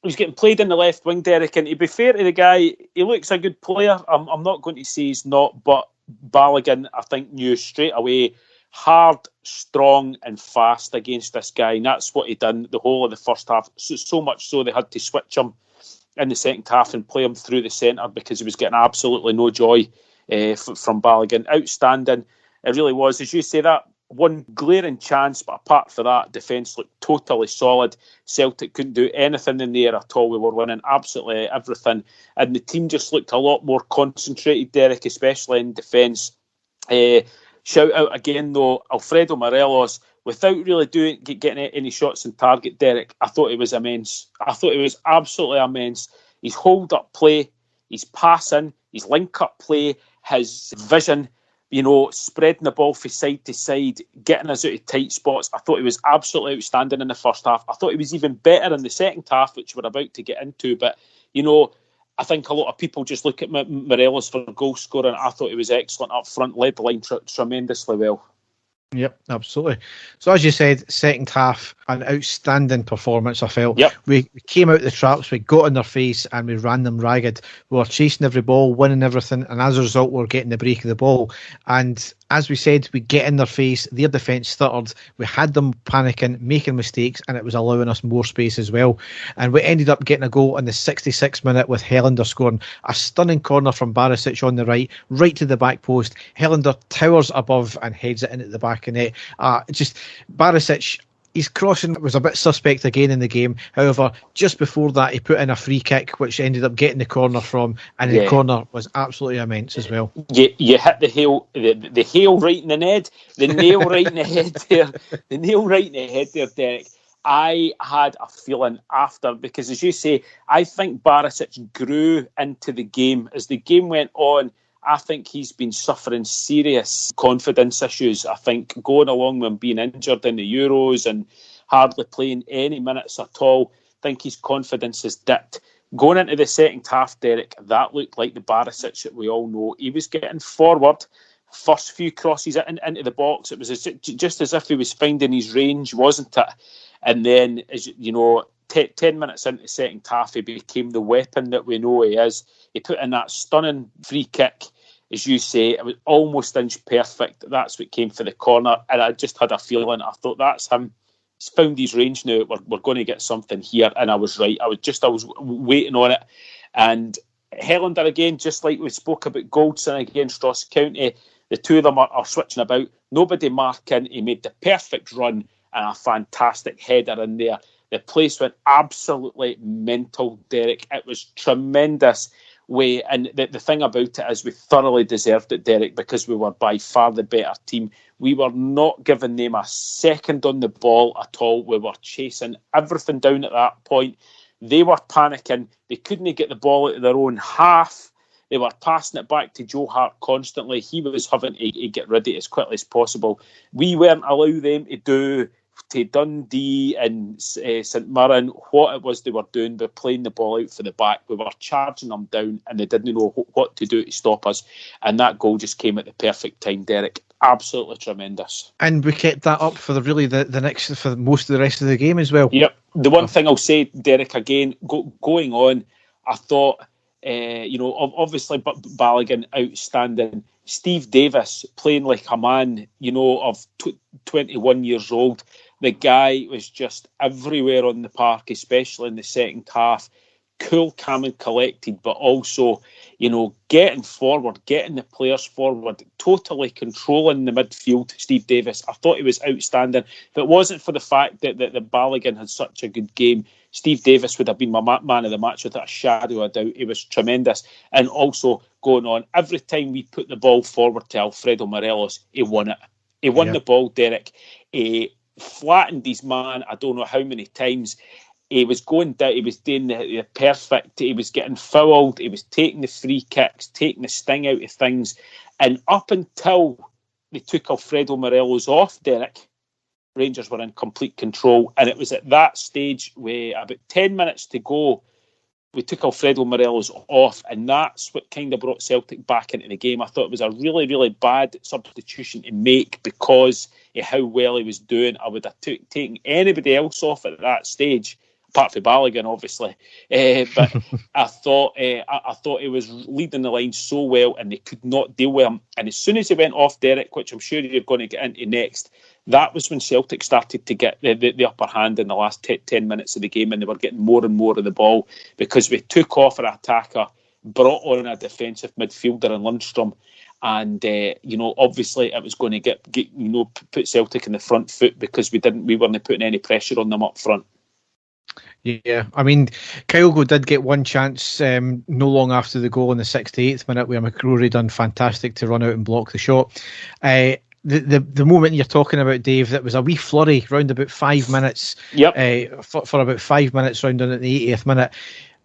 He was getting played in the left wing, Derek, and to be fair to the guy, he looks a good player. I'm not going to say he's not, but Balogun, I think, knew straight away, hard, strong and fast against this guy, and that's what he done the whole of the first half, so much so they had to switch him in the second half and play him through the centre, because he was getting absolutely no joy from Balogun. Outstanding, it really was. As you say, that one glaring chance, but apart from that, defence looked totally solid. Celtic couldn't do anything in the air at all. We were winning absolutely everything, and the team just looked a lot more concentrated, Derek, especially in defence. Shout out again, though, Alfredo Morelos without really getting any shots on target, Derek. I thought it was immense. I thought it was absolutely immense. His hold-up play, his passing, his link-up play, his vision, spreading the ball from side to side, getting us out of tight spots. I thought he was absolutely outstanding in the first half. I thought he was even better in the second half, which we're about to get into. But, I think a lot of people just look at Morelos for goal scoring. I thought he was excellent up front, led the line tremendously well. Yep, absolutely. So as you said, second half, an outstanding performance, I felt. Yep. We came out the traps, we got in their face and we ran them ragged. We were chasing every ball, winning everything, and as a result we were getting the break of the ball. And as we said, we get in their face, their defence stuttered, we had them panicking, making mistakes, and it was allowing us more space as well. And we ended up getting a goal in the 66th minute with Helander scoring a stunning corner from Barisic on the right to the back post. Helander towers above and heads it into the back of net. Barisic, his crossing was a bit suspect again in the game. However, just before that, he put in a free kick, which ended up getting the corner from, and the corner was absolutely immense as well. You hit the hail right in the head, the nail right in the head there, the nail right in the head there, Derek. I had a feeling after, because as you say, I think Barisic grew into the game. As the game went on, I think he's been suffering serious confidence issues. I think going along with him being injured in the Euros and hardly playing any minutes at all, I think his confidence has dipped. Going into the second half, Derek, that looked like the Barisic that we all know. He was getting forward, first few crosses into the box. It was just as if he was finding his range, wasn't it? And then, as 10 minutes into the second half, he became the weapon that we know he is. He put in that stunning free kick. As you say, it was almost inch perfect. That's what came for the corner. And I just had a feeling, I thought, that's him. He's found his range now. We're going to get something here. And I was right. I was waiting on it. And Helander, again, just like we spoke about Goldson against Ross County, the two of them are switching about. Nobody marking. He made the perfect run and a fantastic header in there. The place went absolutely mental, Derek. It was tremendous. And the thing about it is we thoroughly deserved it, Derek, because we were by far the better team. We were not giving them a second on the ball at all. We were chasing everything down at that point. They were panicking. They couldn't get the ball out of their own half. They were passing it back to Joe Hart constantly. He was having to get rid of it as quickly as possible. We weren't allowing them to do to Dundee and St Mirren what it was they were doing. They're playing the ball out for the back. We were charging them down and they didn't know what to do to stop us. And that goal just came at the perfect time, Derek. Absolutely tremendous. And we kept that up for for most of the rest of the game as well. Yep. The one thing I'll say, Derek, again, going on, I thought, obviously Balogun outstanding. Steve Davis playing like a man, of 21 years old. The guy was just everywhere on the park, especially in the second half. Cool, calm and collected, but also, getting forward, getting the players forward, totally controlling the midfield, Steve Davis. I thought he was outstanding. If it wasn't for the fact that Balogun had such a good game, Steve Davis would have been my man of the match without a shadow of a doubt. He was tremendous. And also, going on, every time we put the ball forward to Alfredo Morelos, he won it. He won the ball, Derek. He flattened his man, I don't know how many times. He was going down, he was doing the perfect, he was getting fouled, he was taking the free kicks, taking the sting out of things. And up until they took Alfredo Morelos off, Derek, Rangers were in complete control. And it was at that stage where about 10 minutes to go, we took Alfredo Morelos off, and that's what kind of brought Celtic back into the game. I thought it was a really, really bad substitution to make because of how well he was doing. I would have taken anybody else off at that stage, apart from Balogun, obviously. But I thought he was leading the line so well, and they could not deal with him. And as soon as he went off, Derek, which I'm sure you're going to get into next, that was when Celtic started to get the upper hand in the last 10 minutes of the game, and they were getting more and more of the ball because we took off our attacker, brought on a defensive midfielder in Lundstrom, and obviously it was going to get put Celtic in the front foot because we weren't putting any pressure on them up front. Yeah, I mean, Kyogo did get one chance no long after the goal in the 68th minute where McCrory done fantastic to run out and block the shot. the moment you're talking about, Dave, that was a wee flurry round about 5 minutes. Yep. For about 5 minutes round on at the 80th minute.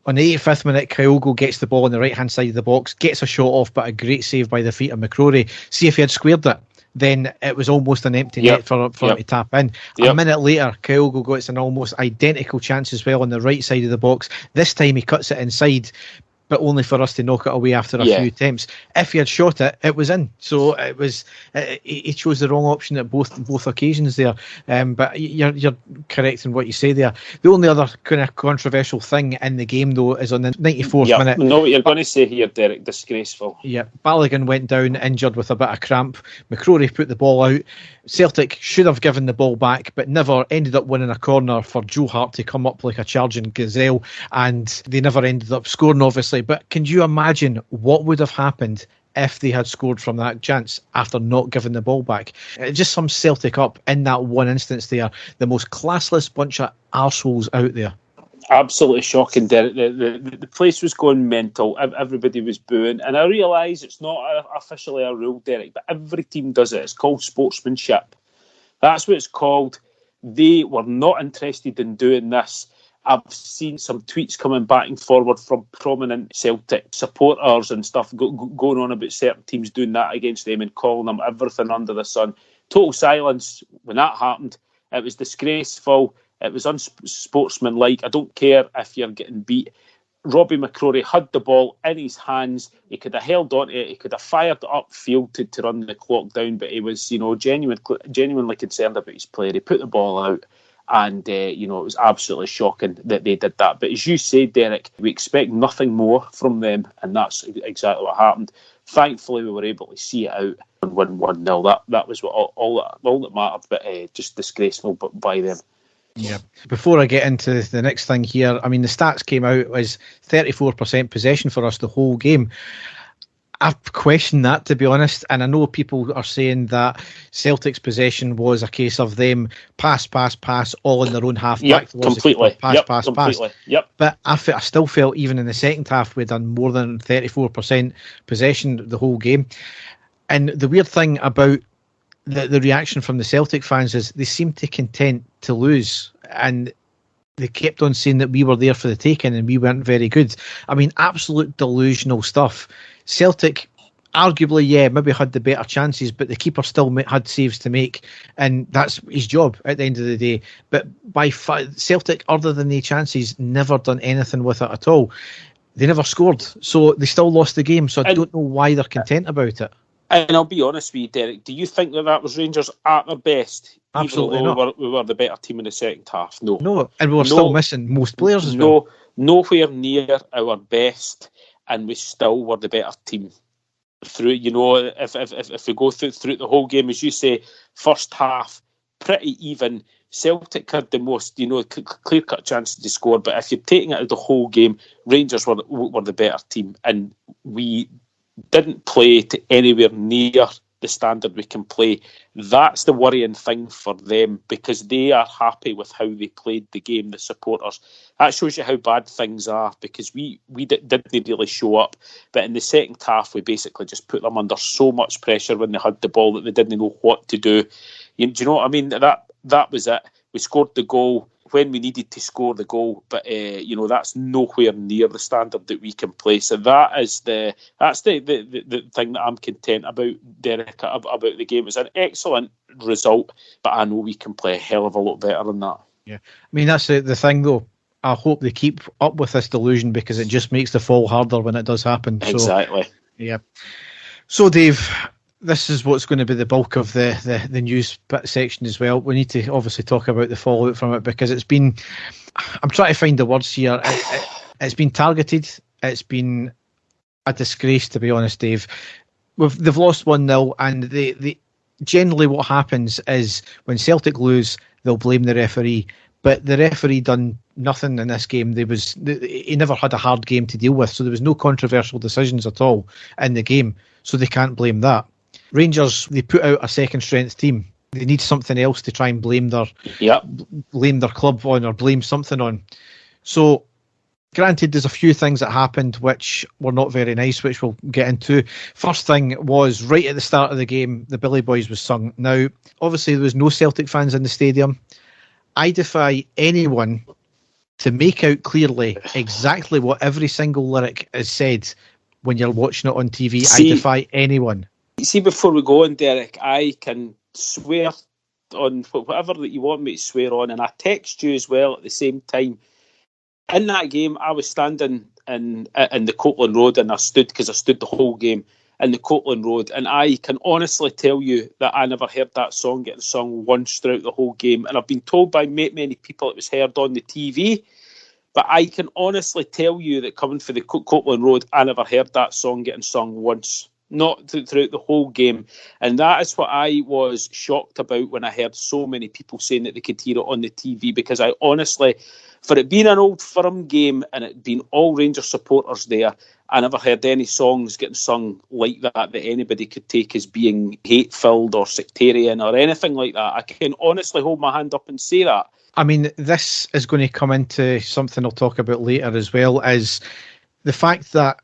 On the 85th minute, Kyogo gets the ball on the right-hand side of the box, gets a shot off, but a great save by the feet of McCrory. See, if he had squared it, then it was almost an empty net for him to tap in. A minute later, Kyogo gets an almost identical chance as well on the right side of the box. This time he cuts it inside, but only for us to knock it away after a few attempts. If he had shot it, it was in. So it was. He chose the wrong option at both occasions there. But you're correct in what you say there. The only other kind of controversial thing in the game, though, is on the 94th minute. I know what you're going to say here, Derek. Disgraceful. Yeah, Balogun went down injured with a bit of cramp. McCrory put the ball out. Celtic should have given the ball back, but never ended up winning a corner for Joe Hart to come up like a charging gazelle, and they never ended up scoring, obviously. But can you imagine what would have happened if they had scored from that chance after not giving the ball back? It just sums Celtic up in that one instance there. The most classless bunch of arseholes out there. Absolutely shocking, Derek. The place was going mental. Everybody was booing. And I realise it's not officially a rule, Derek, but every team does it. It's called sportsmanship. That's what it's called. They were not interested in doing this. I've seen some tweets coming back and forward from prominent Celtic supporters and stuff going on about certain teams doing that against them and calling them everything under the sun. Total silence when that happened. It was disgraceful. It was unsportsmanlike. I don't care if you're getting beat. Robbie McCrory had the ball in his hands. He could have held on to it. He could have fired it upfield to run the clock down, but he was, genuinely concerned about his player. He put the ball out. And, it was absolutely shocking that they did that. But as you said, Derek, we expect nothing more from them, and that's exactly what happened. Thankfully, we were able to see it out and win 1-0. That was what all that mattered, but just disgraceful by them. Yeah. Before I get into the next thing here, I mean, the stats came out as 34% possession for us the whole game. I've questioned that, to be honest, and I know people are saying that Celtic's possession was a case of them pass, all in their own half. Yep, completely. Pass. Yep. But I still felt even in the second half we'd done more than 34% possession the whole game. And the weird thing about the reaction from the Celtic fans is they seemed to content to lose, and they kept on saying that we were there for the taking and we weren't very good. I mean, absolute delusional stuff. Celtic, arguably, maybe had the better chances, but the keeper still had saves to make, and that's his job at the end of the day. But Celtic, other than the chances, never done anything with it at all. They never scored, so they still lost the game. So I don't know why they're content about it. And I'll be honest with you, Derek, do you think that was Rangers at their best? Absolutely even though not. We were the better team in the second half. No, and we were still missing most players as well. Nowhere near our best, and we still were the better team. Through, if we go through the whole game, as you say, first half, pretty even. Celtic had the most, clear-cut chances to score, but if you're taking it out the whole game, Rangers were the better team, and we didn't play to anywhere near the standard we can play. That's the worrying thing for them, because they are happy with how they played the game, the supporters. That shows you how bad things are, because we didn't really show up. But in the second half, we basically just put them under so much pressure when they had the ball that they didn't know what to do. Do you know what I mean? That was it. We scored the goal when we needed to score the goal, but that's nowhere near the standard that we can play. So that's the thing that I'm content about, Derek, about the game. It's an excellent result, but I know we can play a hell of a lot better than that. Yeah, I mean, that's the thing though. I hope they keep up with this delusion, because it just makes the fall harder when it does happen. Exactly. So, yeah. So, Dave, this is what's going to be the bulk of the news section as well. We need to obviously talk about the fallout from it, because it's been, I'm trying to find the words here, it's been targeted, it's been a disgrace, to be honest, Dave. They've lost 1-0, and they generally what happens is when Celtic lose, they'll blame the referee, but the referee done nothing in this game. He never had a hard game to deal with, so there was no controversial decisions at all in the game, so they can't blame that. Rangers, they put out a second strength team. They need something else to try and blame their club on, or blame something on. So Granted, there's a few things that happened which were not very nice, which we'll get into. First thing was, right at the start of the game, the Billy Boys was sung. Now, obviously, there was no Celtic fans in the stadium. I defy anyone to make out clearly exactly what every single lyric is said when you're watching it on TV. I defy anyone. See, before we go on, Derek, I can swear on whatever that you want me to swear on, and I text you as well at the same time. In that game, I was standing in the Copeland Road, and I stood the whole game in the Copeland Road, and I can honestly tell you that I never heard that song getting sung once throughout the whole game. And I've been told by many people it was heard on the TV, but I can honestly tell you that coming for the Copeland Road, I never heard that song getting sung once, not throughout the whole game. And that is what I was shocked about when I heard so many people saying that they could hear it on the TV, because I honestly, for it being an Old Firm game and it being all Rangers supporters there, I never heard any songs getting sung like that anybody could take as being hate-filled or sectarian or anything like that. I can honestly hold my hand up and say that. I mean, this is going to come into something I'll talk about later, as well as the fact that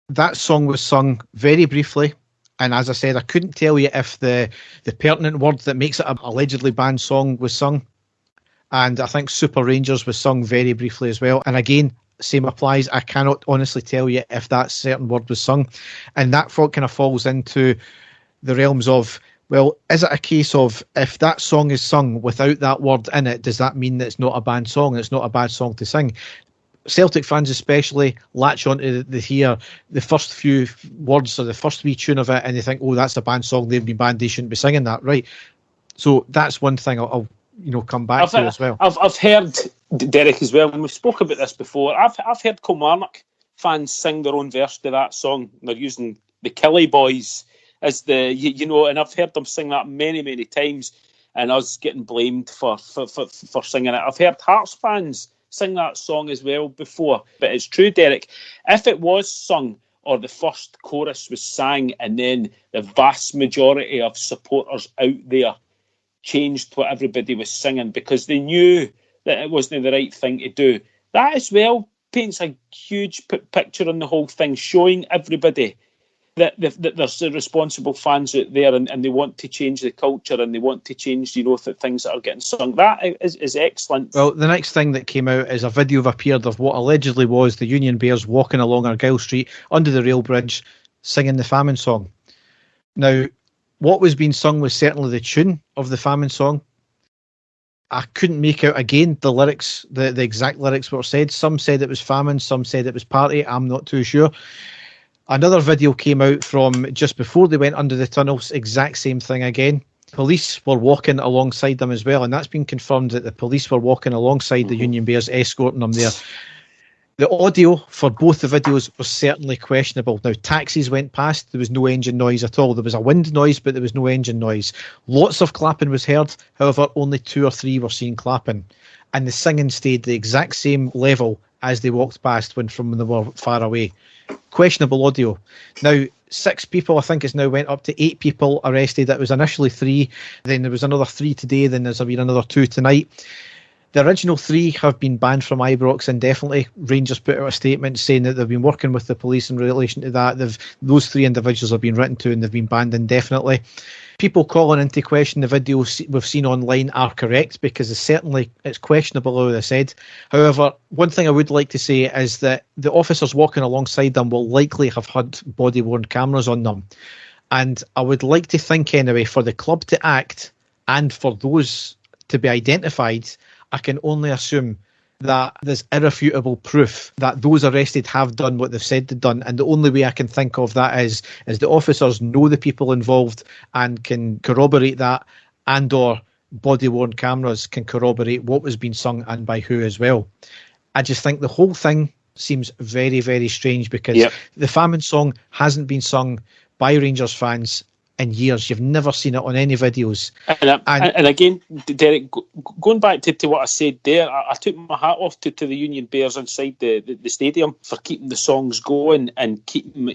that song was sung very briefly. And as I said, I couldn't tell you if the pertinent word that makes it an allegedly banned song was sung. And I think Super Rangers was sung very briefly as well. And again, same applies. I cannot honestly tell you if that certain word was sung. And that kind of falls into the realms of, well, is it a case of, if that song is sung without that word in it, does that mean that it's not a banned song and it's not a bad song to sing? Celtic fans especially latch onto the first few words or the first wee tune of it, and they think, oh, that's a banned song, they've been banned, they shouldn't be singing that, right? So that's one thing I'll come back to as well. I've heard, Derek, as well, and we've spoken about this before, I've heard Kilmarnock fans sing their own verse to that song. They're using the Killie Boys as and I've heard them sing that many times, and us getting blamed for singing it. I've heard Hearts fans sing that song as well before. But it's true, Derek, if it was sung or the first chorus was sang and then the vast majority of supporters out there changed what everybody was singing because they knew that it wasn't the right thing to do, that as well paints a huge picture on the whole thing, showing everybody that there's responsible fans out there and they want to change the culture and they want to change, things that are getting sung. That is excellent. Well, the next thing that came out is a video appeared of what allegedly was the Union Bears walking along Argyle Street under the rail bridge singing the Famine song. Now, what was being sung was certainly the tune of the Famine song. I couldn't make out, again, the lyrics, the exact lyrics were said. Some said it was famine, some said it was party. I'm not too sure. Another video came out from just before they went under the tunnels, exact same thing again. Police were walking alongside them as well, and that's been confirmed that the police were walking alongside the Union Bears, escorting them there. The audio for both the videos was certainly questionable. Now, taxis went past, there was no engine noise at all. There was a wind noise, but there was no engine noise. Lots of clapping was heard, however, only 2 or 3 were seen clapping. And the singing stayed the exact same level as they walked past when they were far away. Questionable audio. Now, 6 people, I think it's now went up to 8 people arrested. It was initially 3, then there was another 3 today, then there's been another 2 tonight. The original 3 have been banned from Ibrox indefinitely. Rangers put out a statement saying that they've been working with the police in relation to that. Those 3 individuals have been written to and they've been banned indefinitely. People calling into question the videos we've seen online are correct, because it's questionable how they said. However, one thing I would like to say is that the officers walking alongside them will likely have had body-worn cameras on them. And I would like to think anyway, for the club to act and for those to be identified, I can only assume that there's irrefutable proof that those arrested have done what they've said they've done. And the only way I can think of that is the officers know the people involved and can corroborate that, and or body-worn cameras can corroborate what was being sung and by who as well. I just think the whole thing seems very, very strange, because the Famine song hasn't been sung by Rangers fans in years. You've never seen it on any videos. And again, Derek, going back to what I said there, I took my hat off to the Union Bears inside the stadium for keeping the songs going and keeping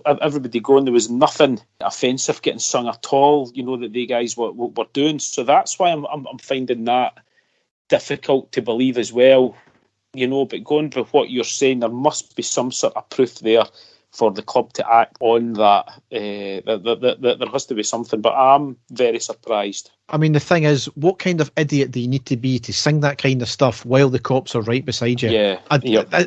everybody going. There was nothing offensive getting sung at all, that the guys were doing. So that's why I'm finding that difficult to believe as well. but going by what you're saying, there must be some sort of proof there for the club to act on that. There has to be something, but I'm very surprised. I mean, the thing is, what kind of idiot do you need to be to sing that kind of stuff while the cops are right beside you? Yeah.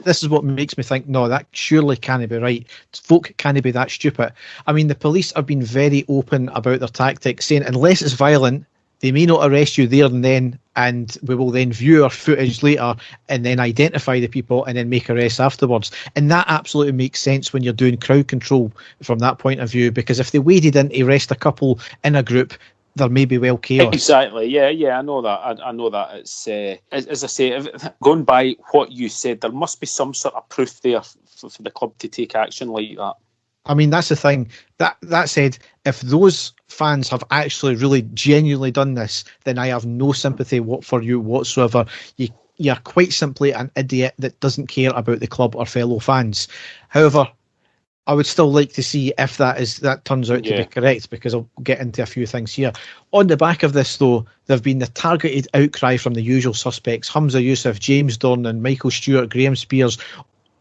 This is what makes me think, no, that surely can't be right. Folk can't be that stupid. I mean, the police have been very open about their tactics, saying unless it's violent, they may not arrest you there and then, and we will then view our footage later and then identify the people and then make arrests afterwards. And that absolutely makes sense when you're doing crowd control from that point of view, because if they waded in to arrest a couple in a group, there may be chaos. Exactly. Yeah. I know that. I know that. It's as I say, going by what you said, there must be some sort of proof there for the club to take action like that. I mean, that's the thing. That said, if those fans have actually really genuinely done this, then I have no sympathy for you whatsoever. You're quite simply an idiot that doesn't care about the club or fellow fans. However, I would still like to see if that turns out to be correct, because I'll get into a few things here. On the back of this, though, there have been the targeted outcry from the usual suspects: Hamza Youssef, James Dornan, Michael Stewart, Graham Spears.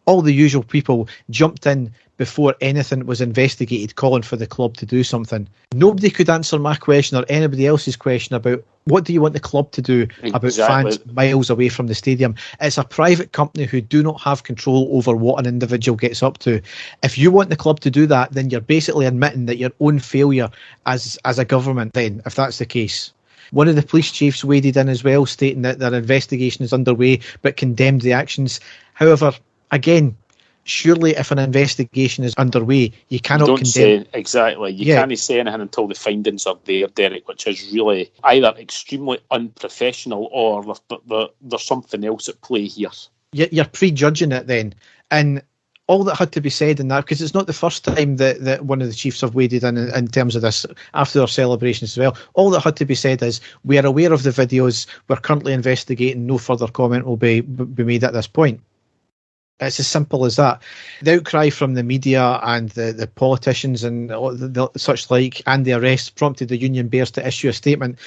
All the usual people jumped in before anything was investigated, calling for the club to do something. Nobody could answer my question or anybody else's question about what do you want the club to do about fans miles away from the stadium. It's a private company who do not have control over what an individual gets up to. If you want the club to do that, then you're basically admitting that your own failure as a government, then, if that's the case. One of the police chiefs waded in as well, stating that their investigation is underway, but condemned the actions. However, again, surely if an investigation is underway, you cannot condemn... say exactly. You can't say anything until the findings are there, Derek, which is really either extremely unprofessional or there's something else at play here. You're prejudging it then. And all that had to be said in that, because it's not the first time that one of the chiefs have waded in terms of this after our celebrations as well. All that had to be said is, we are aware of the videos, we're currently investigating, no further comment will be made at this point. It's as simple as that. The outcry from the media and the politicians and such like, and the arrests prompted the Union Bears to issue a statement.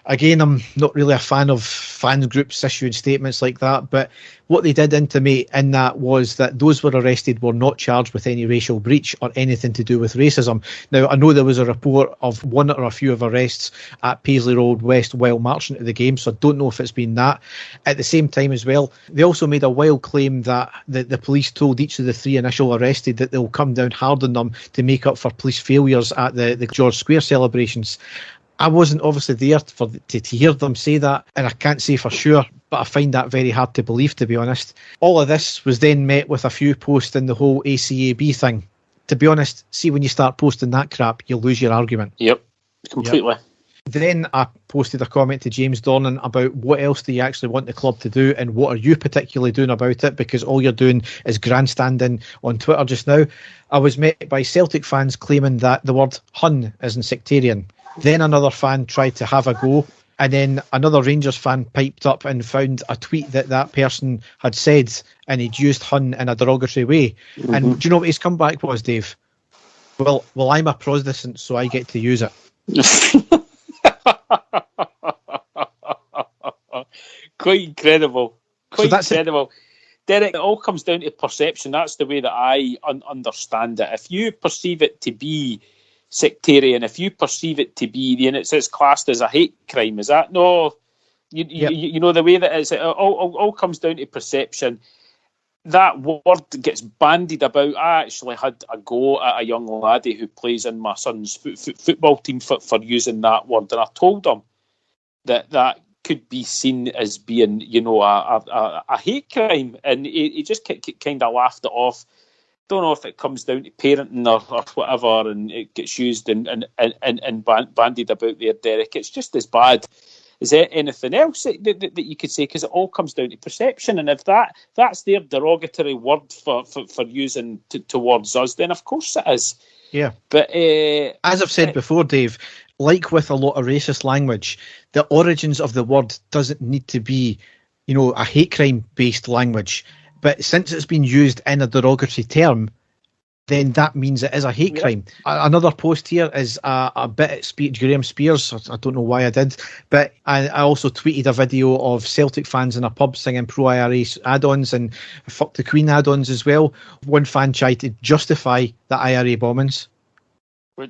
Again, I'm not really a fan of fan groups issuing statements like that, but what they did intimate in that was that those were arrested were not charged with any racial breach or anything to do with racism. Now, I know there was a report of one or a few of arrests at Paisley Road West while marching to the game, so I don't know if it's been that. At the same time as well, they also made a wild claim that the police told each of the three initial arrested that they'll come down hard on them to make up for police failures at the George Square celebrations. I wasn't obviously there to hear them say that, and I can't say for sure, but I find that very hard to believe, to be honest. All of this was then met with a few posts in the whole ACAB thing. To be honest, see, when you start posting that crap, you'll lose your argument. Yep, completely. Yep. Then I posted a comment to James Dornan about what else do you actually want the club to do and what are you particularly doing about it, because all you're doing is grandstanding on Twitter just now. I was met by Celtic fans claiming that the word Hun isn't sectarian. Then another fan tried to have a go, and then another Rangers fan piped up and found a tweet that person had said, and he'd used Hun in a derogatory way. Mm-hmm. And do you know what his comeback was, Dave? Well, I'm a Protestant, so I get to use it. Quite incredible. Incredible. Derek, it all comes down to perception. That's the way that I understand it. If you perceive it to be sectarian, if you perceive it to be, then it's classed as a hate crime. Is that no? You know the way that it all comes down to perception. That word gets bandied about. I actually had a go at a young laddie who plays in my son's football team for using that word, and I told him that could be seen as being, a hate crime, and he just kind of laughed it off. Don't know if it comes down to parenting or whatever, and it gets used and bandied about there, Derek. It's just as bad as anything else that you could say, because it all comes down to perception. And if that's their derogatory word for using towards us, then of course it is. Yeah. But as I've said before, Dave, like with a lot of racist language, the origins of the word doesn't need to be, a hate crime based language. But since it's been used in a derogatory term, then that means it is a hate crime. Another post here is a bit at Graham Spears. I don't know why I did, but I also tweeted a video of Celtic fans in a pub singing pro-IRA add-ons and fuck the Queen add-ons as well. One fan tried to justify the IRA bombings.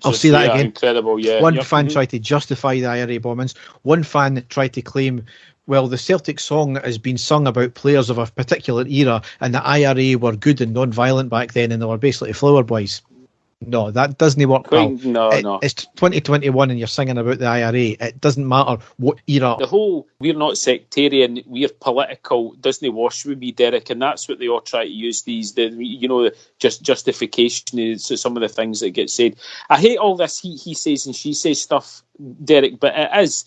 I'll say that again. Incredible, yeah. One fan tried to justify the IRA bombings. One fan tried to claim, well, the Celtic song has been sung about players of a particular era, and the IRA were good and non-violent back then, and they were basically flower boys. No, that doesn't work. No. It's 2021 and you're singing about the IRA. It doesn't matter what era. The whole we're not sectarian, we're political doesn't wash with me, Derek, and that's what they all try to use just justification is some of the things that get said. I hate all this he says and she says stuff, Derek, but it is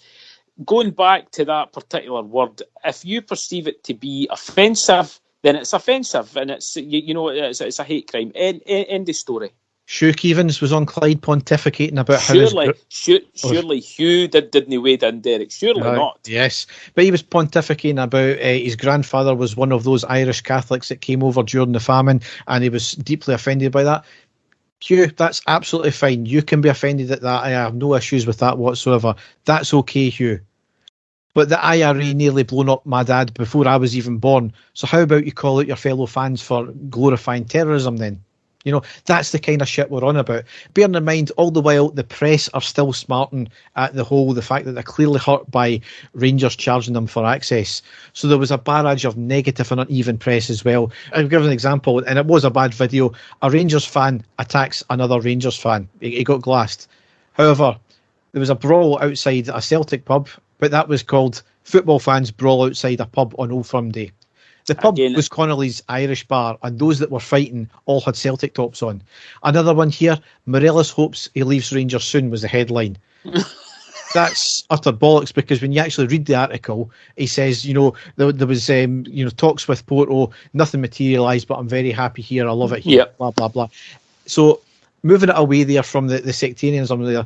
going back to that particular word. If you perceive it to be offensive, then it's offensive, and it's it's a hate crime. End of story. Hugh Keevins was on Clyde pontificating about surely Hugh didn't wade in, Derek. Surely not. Yes, but he was pontificating about his grandfather was one of those Irish Catholics that came over during the famine, and he was deeply offended by that. Hugh, that's absolutely fine. You can be offended at that. I have no issues with that whatsoever. That's okay, Hugh. But the IRA nearly blown up my dad before I was even born. So how about you call out your fellow fans for glorifying terrorism then? That's the kind of shit we're on about. Bearing in mind, all the while, the press are still smarting at the fact that they're clearly hurt by Rangers charging them for access. So there was a barrage of negative and uneven press as well. I'll give an example, and it was a bad video. A Rangers fan attacks another Rangers fan. He got glassed. However, there was a brawl outside a Celtic pub, but that was called Football Fans Brawl Outside a Pub on Old Firm Day. The pub was Connolly's Irish bar, and those that were fighting all had Celtic tops on. Another one here, Morelos hopes he leaves Rangers soon, was the headline. That's utter bollocks, because when you actually read the article, he says, there was talks with Porto, nothing materialised, but I'm very happy here, I love it here, blah, blah, blah. So moving it away there from the sectarianism there,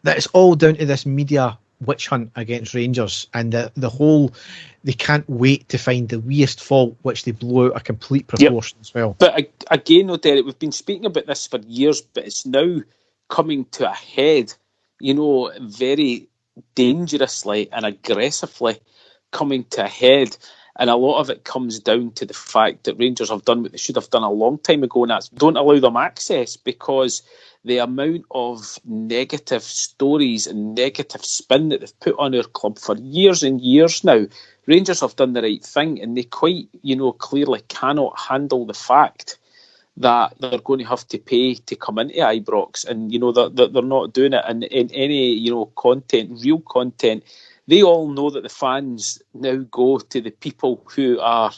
that it's all down to this media witch hunt against Rangers, and the whole, they can't wait to find the weest fault, which they blow out a complete proportion as well. But again, Derek, we've been speaking about this for years, but it's now coming to a head, very dangerously and aggressively coming to a head. And a lot of it comes down to the fact that Rangers have done what they should have done a long time ago, and that's don't allow them access, because the amount of negative stories and negative spin that they've put on our club for years and years now, Rangers have done the right thing, and they quite, clearly cannot handle the fact that they're going to have to pay to come into Ibrox, and, they're not doing it in any, content, real content. They all know that the fans now go to the people who are,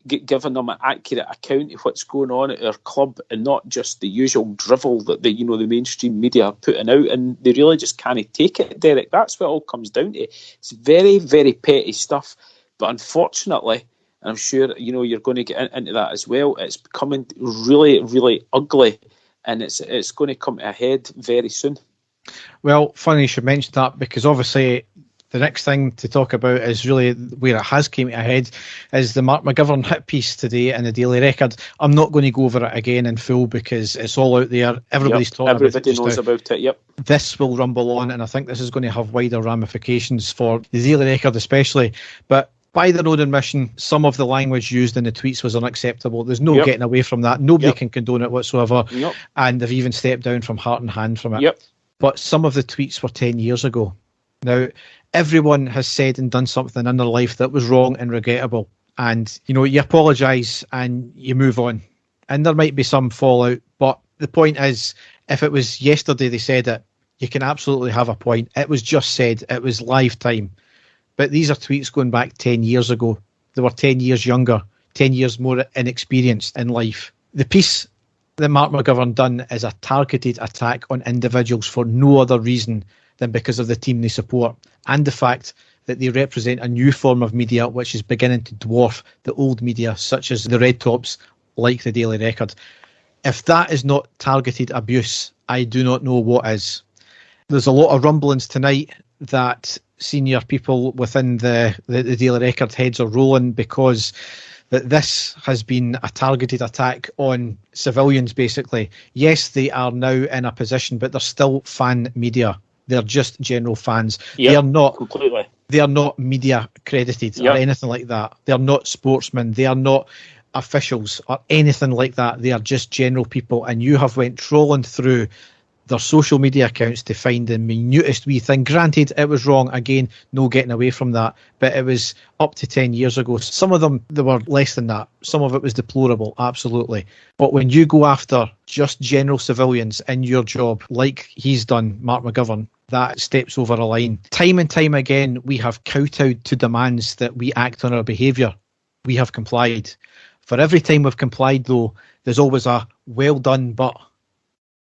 giving them an accurate account of what's going on at our club, and not just the usual drivel that the mainstream media are putting out, and they really just can't take it, Derek. That's what it all comes down to. It's very, very petty stuff, but unfortunately, and I'm sure you're going to get into that as well, it's becoming really, really ugly, and it's going to come to a head very soon. Well, funny you should mention that, because obviously the next thing to talk about is really where it has came to a head, is the Mark McGovern hit piece today in the Daily Record. I'm not going to go over it again in full, because it's all out there. Everybody's talking about it. Everybody knows about it, yep. This will rumble on, and I think this is going to have wider ramifications for the Daily Record especially. But by their own admission, some of the language used in the tweets was unacceptable. There's no getting away from that. Nobody can condone it whatsoever. And they've even stepped down from heart and hand from it. But some of the tweets were 10 years ago. Now, everyone has said and done something in their life that was wrong and regrettable. And, you apologise and you move on. And there might be some fallout. But the point is, if it was yesterday they said it, you can absolutely have a point. It was just said. It was live time. But these are tweets going back 10 years ago. They were 10 years younger, 10 years more inexperienced in life. The piece that Mark McGovern done is a targeted attack on individuals for no other reason than because of the team they support, and the fact that they represent a new form of media which is beginning to dwarf the old media, such as the Red Tops, like the Daily Record. If that is not targeted abuse, I do not know what is. There's a lot of rumblings tonight that senior people within the Daily Record heads are rolling, because that this has been a targeted attack on civilians, basically. Yes, they are now in a position, but they're still fan media. They're just general fans. Yep, they are not completely. They are not media accredited or anything like that. They are not sportsmen. They are not officials or anything like that. They are just general people, and you have went trolling through their social media accounts to find the minutest wee thing. Granted, it was wrong. Again, no getting away from that. But it was up to 10 years ago. Some of them, they were less than that. Some of it was deplorable, absolutely. But when you go after just general civilians in your job, like he's done, Mark McGovern, that steps over a line. Time and time again, we have kowtowed to demands that we act on our behaviour. We have complied. For every time we've complied, though, there's always a well done, but.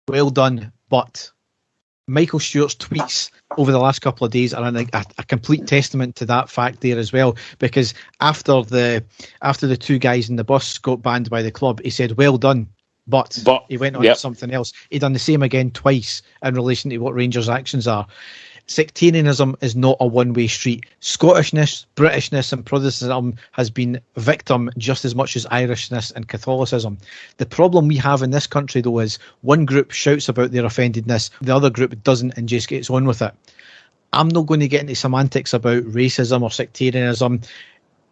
Well done, but. Michael Stewart's tweets over the last couple of days are a complete testament to that fact there as well, because after the two guys in the bus got banned by the club, he said, well done, but he went on to something else. He done the same again twice in relation to what Rangers' actions are. Sectarianism is not a one-way street. Scottishness, Britishness and Protestantism has been victim just as much as Irishness and Catholicism. The problem we have in this country, though, is one group shouts about their offendedness, the other group doesn't and just gets on with it. I'm not going to get into semantics about racism or sectarianism.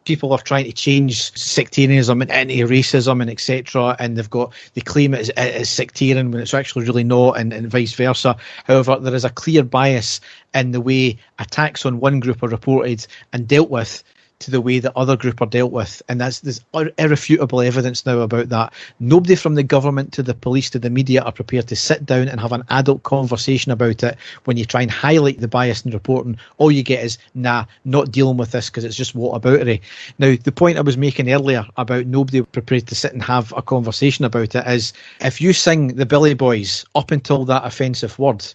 People are trying to change sectarianism into racism and etc. And they claim it as sectarian when it's actually really not, and vice versa. However, there is a clear bias in the way attacks on one group are reported and dealt with to the way the other group are dealt with. And there's irrefutable evidence now about that. Nobody from the government to the police to the media are prepared to sit down and have an adult conversation about it. When you try and highlight the bias in reporting, all you get is, nah, not dealing with this because it's just whataboutery. Now, the point I was making earlier about nobody prepared to sit and have a conversation about it is, if you sing the Billy Boys up until that offensive word,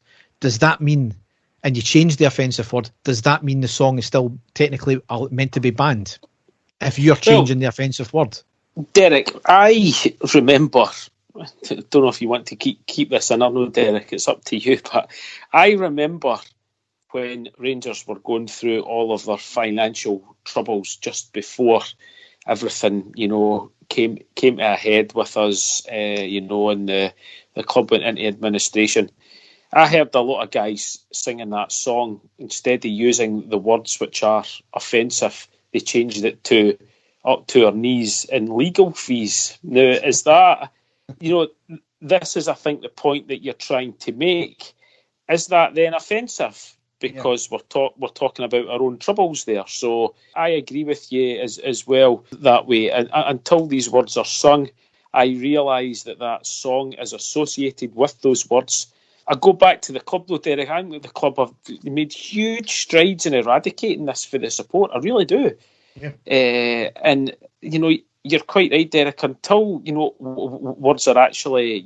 does that mean, and you change the offensive word, does that mean the song is still technically meant to be banned if you're changing the offensive word? Derek, I remember, I don't know if you want to keep this in or no, Derek, it's up to you, but I remember when Rangers were going through all of their financial troubles just before everything, came to a head with us, and the club went into administration. I heard a lot of guys singing that song, instead of using the words which are offensive, they changed it to up to our knees in legal fees. Now, is that, this is, I think, the point that you're trying to make. Is that then offensive? Because we're talking about our own troubles there. So I agree with you as well that way. And until these words are sung, I realise that song is associated with those words. I go back to the club though, Derek. I think the club have made huge strides in eradicating this for the support. I really do. Yeah. And, you're quite right, Derek. Until, words are actually,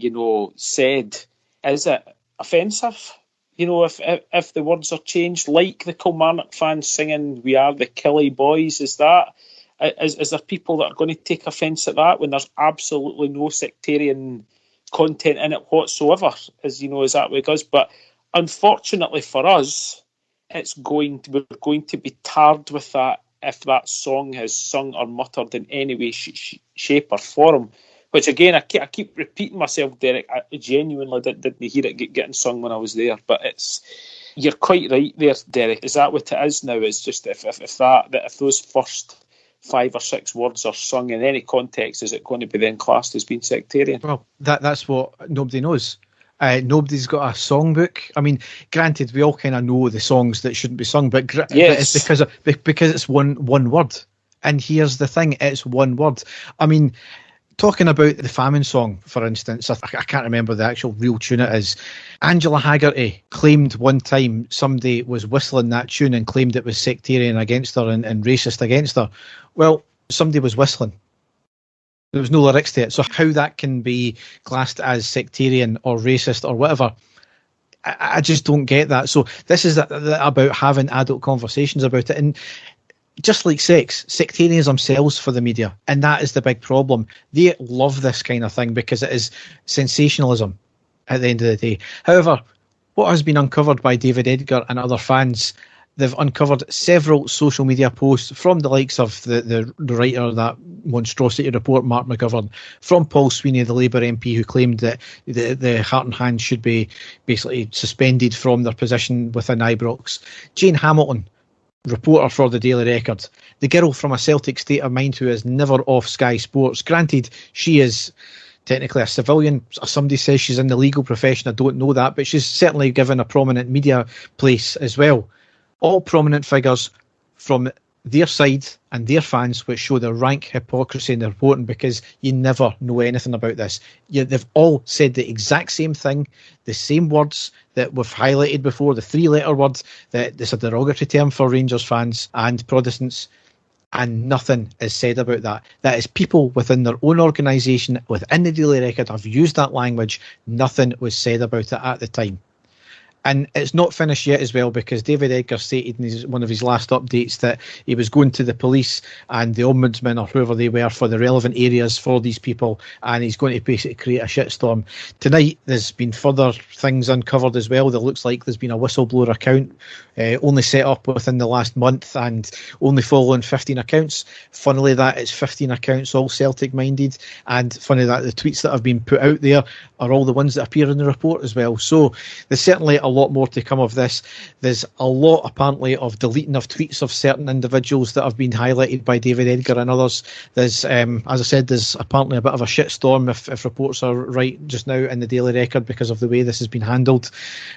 said, is it offensive? If the words are changed, like the Kilmarnock fans singing "We Are the Killie Boys," is there people that are going to take offence at that when there's absolutely no sectarian content in it whatsoever? Is that way it goes? But unfortunately for us, we're going to be tarred with that if that song is sung or muttered in any way, shape or form. Which again, I keep repeating myself, Derek. I genuinely didn't hear it getting sung when I was there. But you're quite right there, Derek. Is that what it is now? It's just if those first 5 or 6 words are sung in any context, is it going to be then classed as being sectarian? Well, that's what nobody knows. Nobody's got a songbook. I mean, granted, we all kind of know the songs that shouldn't be sung, but it's because it's one word. And here's the thing: it's one word. I mean, talking about the Famine song, for instance, I can't remember the actual real tune it is. Angela Haggerty claimed one time somebody was whistling that tune and claimed it was sectarian against her and racist against her. Well, somebody was whistling. There was no lyrics to it. So how that can be classed as sectarian or racist or whatever, I just don't get that. So this is about having adult conversations about it. And just like sex, sectarianism sells for the media, and that is the big problem. They love this kind of thing because it is sensationalism at the end of the day. However, what has been uncovered by David Edgar and other fans They've uncovered several social media posts from the likes of the writer of that monstrosity report, Mark McGovern, from Paul Sweeney, the Labour MP, who claimed that the Heart and Hand should be basically suspended from their position within Ibrox. Jane Hamilton, reporter for the Daily Record, the girl from a Celtic state of mind who is never off Sky Sports. Granted, she is technically a civilian. Somebody says she's in the legal profession. I don't know that, but she's certainly given a prominent media place as well. All prominent figures from their side and their fans, which show the rank hypocrisy in the reporting, because you never know anything about this. They've all said the exact same thing, the same words that we've highlighted before, the 3-letter word, that it's a derogatory term for Rangers fans and Protestants, and nothing is said about that. That is people within their own organisation, within the Daily Record, have used that language. Nothing was said about it at the time. And it's not finished yet as well, because David Edgar stated in one of his last updates that he was going to the police and the ombudsman or whoever they were for the relevant areas for these people, and he's going to basically create a shitstorm. Tonight there's been further things uncovered as well. That looks like there's been a whistleblower account only set up within the last month and only following 15 accounts. Funnily that it's 15 accounts, all Celtic minded, and funny that the tweets that have been put out there are all the ones that appear in the report as well. So there's certainly a lot more to come of this. There's a lot apparently of deleting of tweets of certain individuals that have been highlighted by David Edgar and others. There's as I said, there's apparently a bit of a shitstorm, if reports are right, just now in the Daily Record because of the way this has been handled.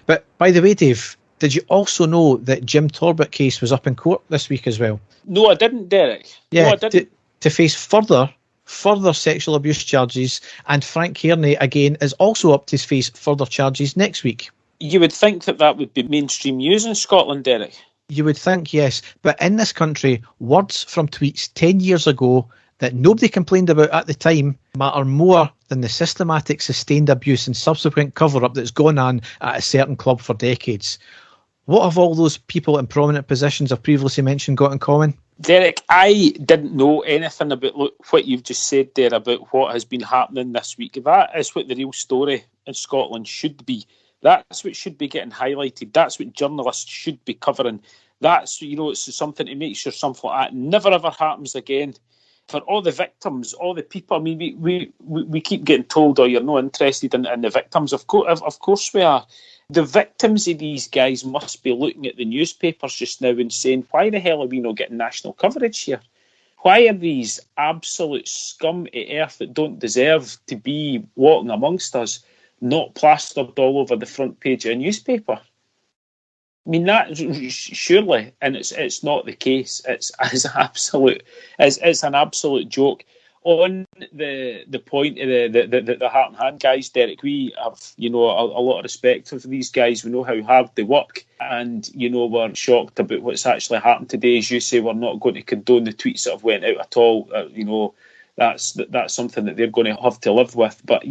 But by the way, Dave, did you also know that Jim Torbett case was up in court this week as well? No, I didn't, Derek. Yeah, no, I didn't. To face further sexual abuse charges, and Frank Kearney again is also up to face further charges next week. You would think that would be mainstream news in Scotland, Derek. You would think, yes, but in this country, words from tweets 10 years ago that nobody complained about at the time matter more than the systematic sustained abuse and subsequent cover-up that's gone on at a certain club for decades. What have all those people in prominent positions I've previously mentioned got in common? Derek, I didn't know anything about what you've just said there about what has been happening this week. That is what the real story in Scotland should be. That's what should be getting highlighted. That's what journalists should be covering. That's, it's something to make sure something like that never ever happens again. For all the victims, all the people, I mean, we keep getting told, you're not interested in the victims. Of course we are. The victims of these guys must be looking at the newspapers just now and saying, why the hell are we not getting national coverage here? Why are these absolute scum of earth that don't deserve to be walking amongst us not plastered all over the front page of a newspaper? I mean, that surely, and it's not the case. It's an absolute joke. On the point of the Heart and Hand guys, Derek, we have a lot of respect for these guys. We know how hard they work, and we're shocked about what's actually happened today. As you say, we're not going to condone the tweets that have went out at all. That's something that they're going to have to live with. But,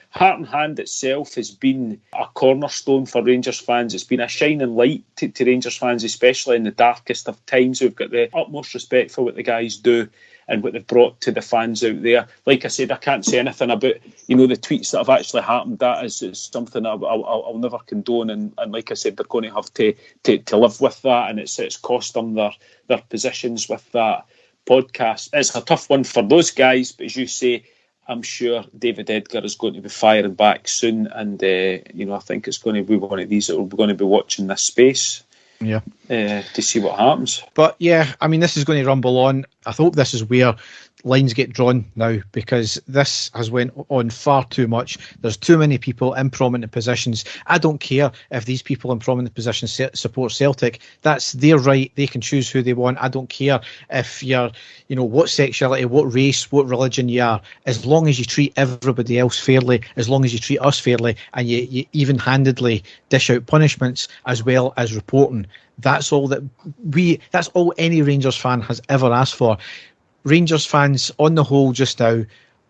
Heart and Hand itself has been a cornerstone for Rangers fans. It's been a shining light to Rangers fans, especially in the darkest of times. We've got the utmost respect for what the guys do and what they've brought to the fans out there. Like I said, I can't say anything about, the tweets that have actually happened. That is something I'll never condone. And like I said, they're going to have to live with that. And it's cost them their positions with that podcast. It's a tough one for those guys, but as you say, I'm sure David Edgar is going to be firing back soon, and I think it's going to be one of these that we're going to be watching this space, to see what happens. But this is going to rumble on. I hope this is where lines get drawn now, because this has went on far too much. There's too many people in prominent positions. I don't care if these people in prominent positions support Celtic. That's their right. They can choose who they want. I don't care if you're, what sexuality, what race, what religion you are, as long as you treat everybody else fairly, as long as you treat us fairly, and you even-handedly dish out punishments as well as reporting. That's all any Rangers fan has ever asked for. Rangers fans, on the whole, just now,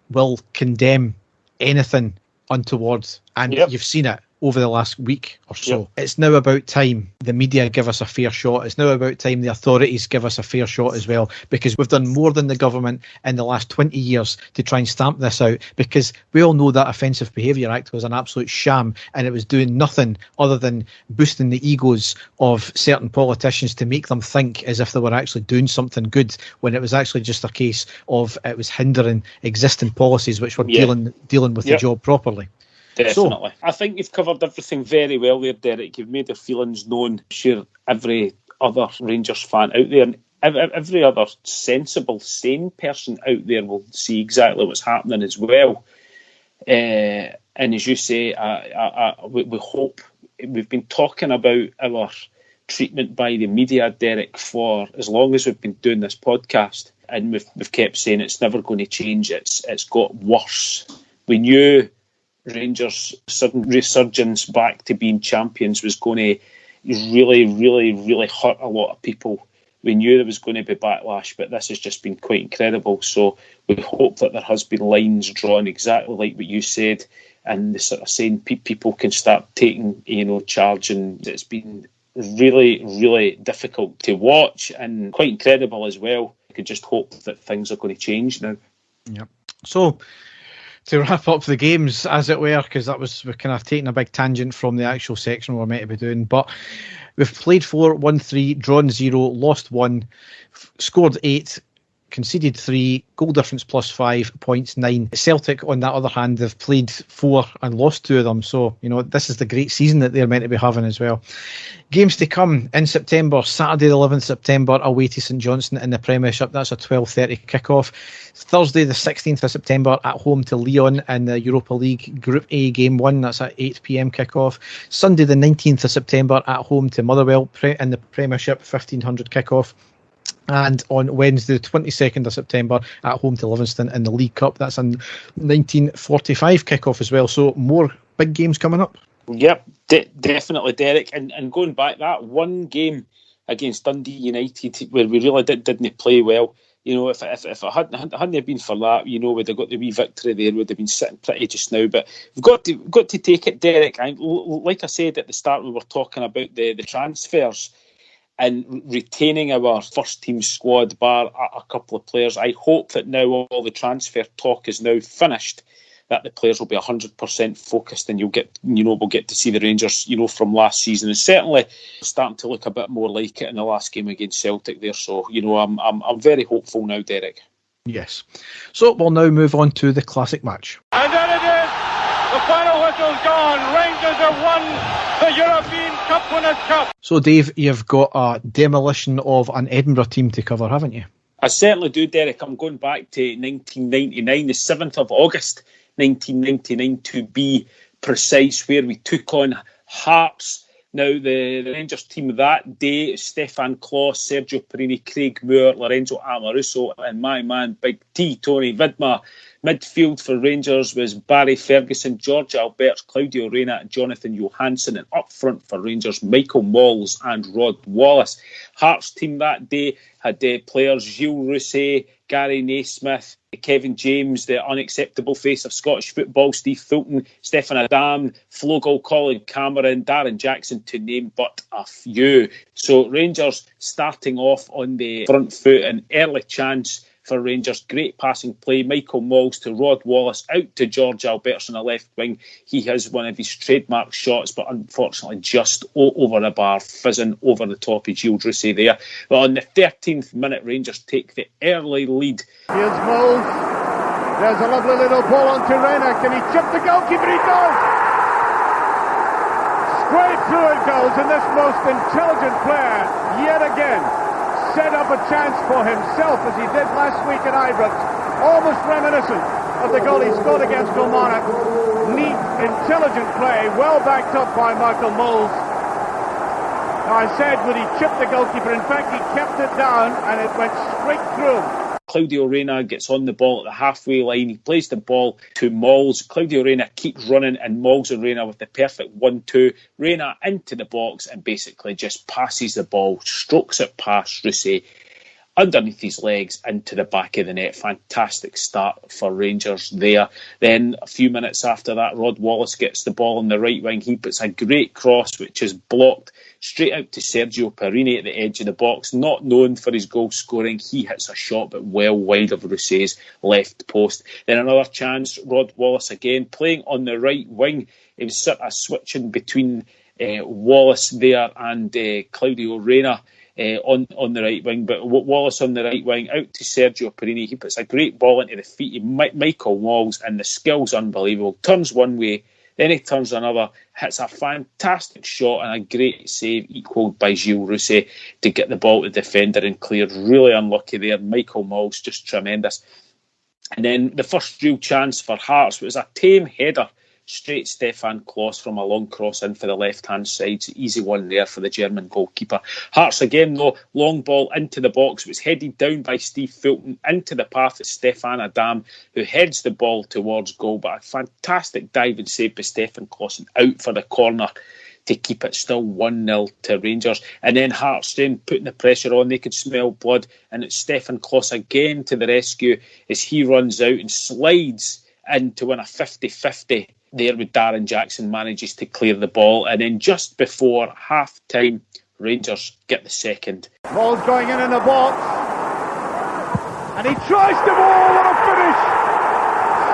will condemn anything untoward, and you've seen it over the last week or so. Yep. It's now about time the media give us a fair shot. It's now about time the authorities give us a fair shot as well, because we've done more than the government in the last 20 years to try and stamp this out, because we all know that Offensive Behaviour Act was an absolute sham, and it was doing nothing other than boosting the egos of certain politicians to make them think as if they were actually doing something good, when it was actually just a case of it was hindering existing policies which were dealing with the job properly. Definitely. So, I think you've covered everything very well there, Derek. You've made your feelings known. Sure, every other Rangers fan out there, and every other sensible, sane person out there will see exactly what's happening as well. And as you say, we hope. We've been talking about our treatment by the media, Derek, for as long as we've been doing this podcast, and we've kept saying it's never going to change. It's got worse. We knew Rangers' sudden resurgence back to being champions was going to really, really, really hurt a lot of people. We knew there was going to be backlash, but this has just been quite incredible. So we hope that there has been lines drawn exactly like what you said, and the sort of saying people can start taking charge. And it's been really, really difficult to watch and quite incredible as well. I could just hope that things are going to change now. Yeah. So, to wrap up the games, as it were, because we're kind of taking a big tangent from the actual section we're meant to be doing, but we've played 4, won 3, drawn 0, lost 1, scored 8, conceded 3, goal difference +5, points 9. Celtic, on that other hand, they've played 4 and lost 2 of them, so this is the great season that they're meant to be having as well. Games to come in September: Saturday the 11th September away to St Johnstone in the Premiership, that's a 12:30 kick-off. Thursday the 16th of September at home to Lyon in the Europa League Group A Game 1, that's at 8 p.m. kick-off. Sunday the 19th of September at home to Motherwell in the Premiership, 1500 kick-off. And on Wednesday, the 22nd of September, at home to Livingston in the League Cup. That's a 19:45 kick-off as well. So more big games coming up. Yep, definitely, Derek. And going back, that one game against Dundee United where we really didn't play well. If it hadn't been for that, we'd have got the wee victory there. We'd have been sitting pretty just now. But we've got to take it, Derek. Like I said at the start, we were talking about the transfers and retaining our first team squad bar a couple of players. I hope that now all the transfer talk is now finished, that the players will be 100% focused, and we'll get to see the Rangers, from last season, and certainly starting to look a bit more like it in the last game against Celtic there. So, I'm very hopeful now, Derek. Yes. So we'll now move on to the classic match. And there it is. The final whistle's gone. Rangers have won the European Cup Winners' Cup. So, Dave, you've got a demolition of an Edinburgh team to cover, haven't you? I certainly do, Derek. I'm going back to 1999, the 7th of August, 1999 to be precise, where we took on Hearts. Now, the Rangers team that day, Stefan Klos, Sergio Perini, Craig Moore, Lorenzo Amoruso, and my man, Big T, Tony Vidma. Midfield for Rangers was Barry Ferguson, George Alberts, Claudio Reyna, Jonathan Johansson, and up front for Rangers, Michael Malls and Rod Wallace. Hearts team that day had players Gilles Rousset, Gary Naismith, Kevin James, the unacceptable face of Scottish football, Steve Fulton, Stefan Adam, Flogel, Colin Cameron, Darren Jackson, to name but a few. So Rangers starting off on the front foot, an early chance for Rangers. Great passing play. Michael Malls to Rod Wallace, out to George Alberts on the left wing. He has one of his trademark shots, but unfortunately just over the bar, fizzing over the top of Gilles Rousset there. But on the 13th minute, Rangers take the early lead. Here's Malls. There's a lovely little ball on to Reyna. Can he chip the goalkeeper? He does! Straight through it goes, and this most intelligent player, yet again, set up a chance for himself as he did last week at Ibrox, almost reminiscent of the goal he scored against Kilmarnock. Neat, intelligent play, well backed up by Michael Malls. Now, I said, would he chip the goalkeeper? In fact, he kept it down and it went straight through him. Claudio Reyna gets on the ball at the halfway line. He plays the ball to Malls. Claudio Reyna keeps running, and Malls and Reyna with the perfect 1-2. Reyna into the box and basically just passes the ball, strokes it past Rousset. underneath his legs into the back of the net. Fantastic start for Rangers there. Then a few minutes after that, Rod Wallace gets the ball on the right wing. He puts a great cross, which is blocked straight out to Sergio Perini at the edge of the box. Not known for his goal scoring, he hits a shot but well wide of Rousset's left post. Then another chance, Rod Wallace again playing on the right wing. He was sort of switching between Wallace there and Claudio Reyna on the right wing, but Wallace on the right wing out to Sergio Perini. He puts a great ball into the feet of Michael Walls, and the skill's unbelievable. Turns one way, then he turns another, hits a fantastic shot and a great save equalled by Gilles Rousset to get the ball to the defender and cleared. Really unlucky there. Michael Walls just tremendous. And then the first real chance for Hearts was a tame header straight Stefan Klos from a long cross in for the left-hand side. It's an easy one there for the German goalkeeper. Hearts again, though, long ball into the box. It was headed down by Steve Fulton into the path of Stefan Adam, who heads the ball towards goal. But a fantastic dive and save by Stefan Klos out for the corner to keep it still 1-0 to Rangers. And then Hearts then putting the pressure on. They could smell blood. And it's Stefan Klos again to the rescue as he runs out and slides in to win a 50-50. There with Darren Jackson manages to clear the ball, and then just before half time, Rangers get the second. Ball's going in the box, and he tries to ball. What a finish!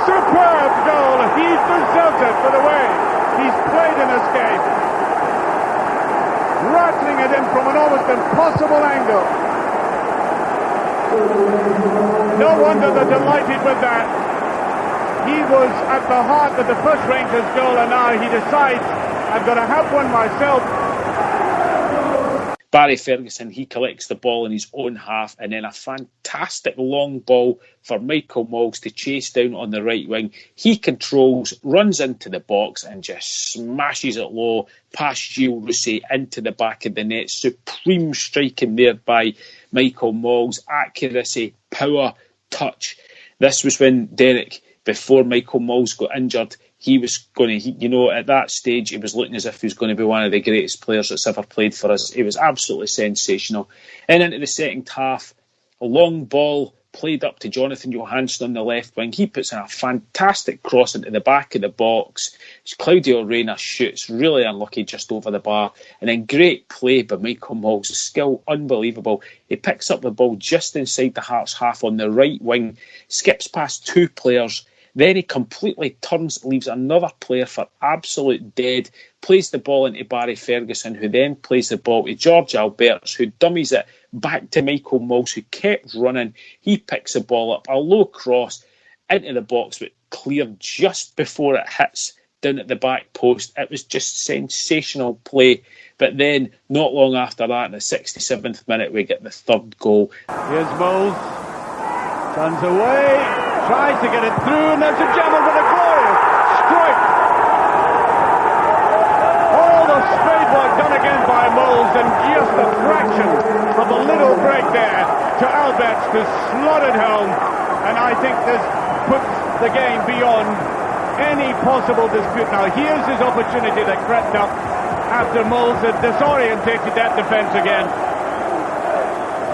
Superb goal. He deserves it for the way he's played in this game, rattling it in from an almost impossible angle. No wonder they're delighted with that. He was at the heart of the first Rangers goal, and now he decides, I'm going to have one myself. Barry Ferguson, he collects the ball in his own half, and then a fantastic long ball for Michael Moggs to chase down on the right wing. He controls, runs into the box and just smashes it low past Gilles Rousset into the back of the net. Supreme striking there by Michael Moggs. Accuracy, power, touch. This was when Derek, before Michael Moggs got injured, he was going to, at that stage, it was looking as if he was going to be one of the greatest players that's ever played for us. It was absolutely sensational. And into the second half, a long ball played up to Jonathan Johansson on the left wing. He puts in a fantastic cross into the back of the box. Claudio Reyna shoots, really unlucky, just over the bar. And then great play by Michael Moggs, skill unbelievable. He picks up the ball just inside the Hearts half on the right wing, skips past two players. Then he completely turns, leaves another player for absolute dead, plays the ball into Barry Ferguson, who then plays the ball to George Alberts, who dummies it back to Michael Moggs, who kept running. He picks the ball up, a low cross into the box, but cleared just before it hits down at the back post. It was just sensational play. But then, not long after that, in the 67th minute, we get the third goal. Here's Moggs, turns away, tries to get it through, and there's a jam over the glorious strike. All the spade work done again by Moggs, and just a fraction of a little break there to Alberts to slot it home. And I think this puts the game beyond any possible dispute. Now here's his opportunity that crept up after Moggs had disorientated that defence again.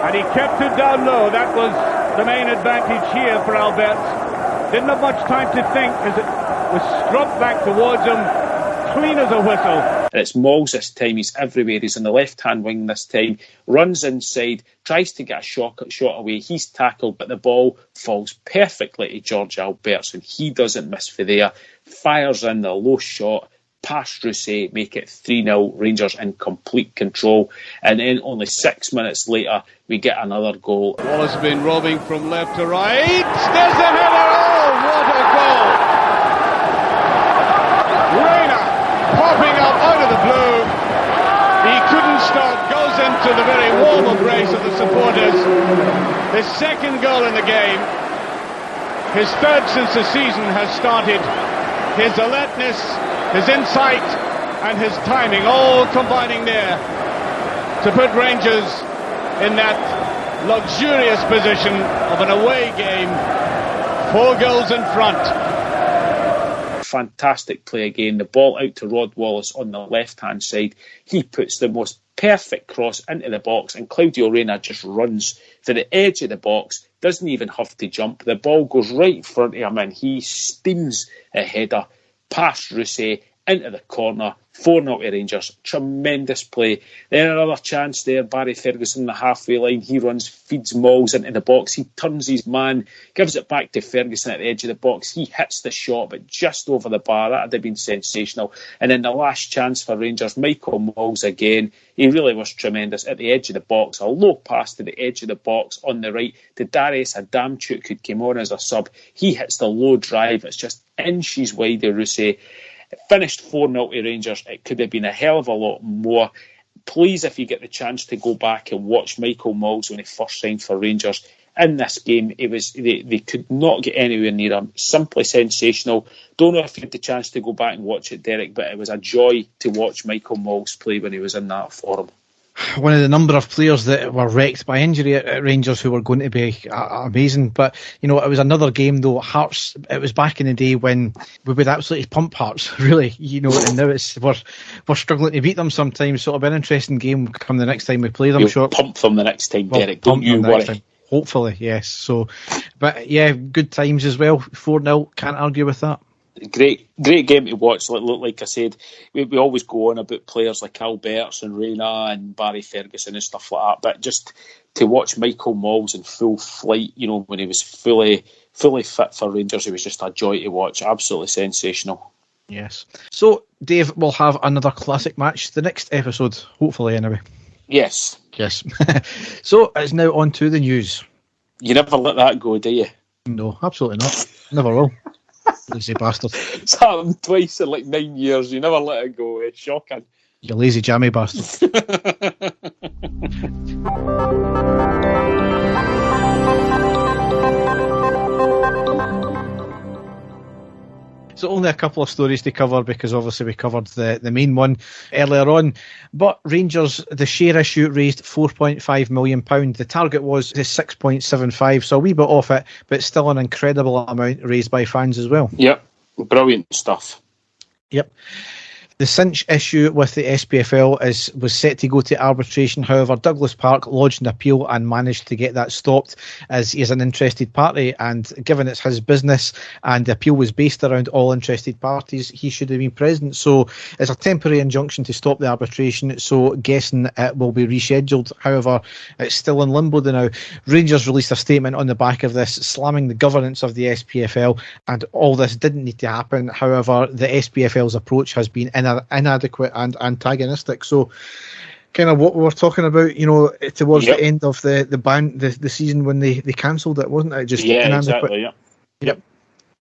And he kept it down low. That was the main advantage here for Alberts. Didn't have much time to think as it was struck back towards him, clean as a whistle. And it's Moggs this time. He's everywhere. He's on the left-hand wing this time. Runs inside, tries to get a shot away. He's tackled, but the ball falls perfectly to George Alberts, and he doesn't miss for there. Fires in the low shot past Rousset, make it 3-0, Rangers in complete control. And then only 6 minutes later, we get another goal. Wallace has been roaming from left to right. There's the header! Oh, what a goal! Reyna popping up out of the blue. He couldn't stop, goes into the very warm embrace of the supporters. His second goal in the game. His third since the season has started. His alertness, his insight and his timing all combining there to put Rangers in that luxurious position of an away game, 4 goals in front. fantastic play again. The ball out to Rod Wallace on the left-hand side. He puts the most perfect cross into the box, and Claudio Reyna just runs to the edge of the box, doesn't even have to jump. The ball goes right in front of him, and he steams a header past Rousset into the corner. 4-0 to Rangers. Tremendous play. Then another chance there. Barry Ferguson on the halfway line. He runs, feeds Malls into the box. He turns his man, gives it back to Ferguson at the edge of the box. He hits the shot, but just over the bar. That would have been sensational. And then the last chance for Rangers, Michael Malls again. He really was tremendous at the edge of the box. A low pass to the edge of the box on the right to Darius Adamchuk, who came on as a sub. He hits the low drive. It's just inches wide of Rousset. It finished 4-0 to Rangers. It could have been a hell of a lot more. Please, if you get the chance to go back and watch Michael Malls when he first signed for Rangers in this game, it was they could not get anywhere near him. Simply sensational. Don't know if you had the chance to go back and watch it, Derek, but it was a joy to watch Michael Malls play when he was in that form. One of the number of players that were wrecked by injury at Rangers who were going to be amazing. But, you know, it was another game, though. Hearts, it was back in the day when we would absolutely pump Hearts, really, you know, and now we're struggling to beat them sometimes. So it'll be an interesting game come the next time we play them. You'll sure. Pump them the next time, Derek. Don't you worry. Hopefully, yes. So, but yeah, good times as well. 4-0, can't argue with that. Great game to watch. Like I said, we always go on about players like Alberts and Reyna and Barry Ferguson and stuff like that, but just to watch Michael Malls in full flight, you know, when he was fully fit for Rangers, it was just a joy to watch. Absolutely sensational. Yes. So, Dave, we'll have another classic match the next episode, hopefully, anyway. Yes. So, it's now on to the news. You never let that go, do you? No, absolutely not. Never will. Lazy bastard. It's happened twice in like 9 years. You never let it go. It's shocking. You lazy jammy bastard. So only a couple of stories to cover because obviously we covered the main one earlier on. But Rangers, the share issue raised £4.5 million. The target was 6.75, so a wee bit off it, but still an incredible amount raised by fans as well. Yep, brilliant stuff. Yep. The cinch issue with the SPFL was set to go to arbitration. However, Douglas Park lodged an appeal and managed to get that stopped as he is an interested party. And given it's his business and the appeal was based around all interested parties, he should have been present. So it's a temporary injunction to stop the arbitration. So guessing it will be rescheduled. However, it's still in limbo now. Rangers released a statement on the back of this, slamming the governance of the SPFL. And all this didn't need to happen. However, the SPFL's approach has been inadequate and antagonistic. So kind of what we were talking about, you know, towards the end of the season when they cancelled it, wasn't it? Just inadequate. Exactly, Yep.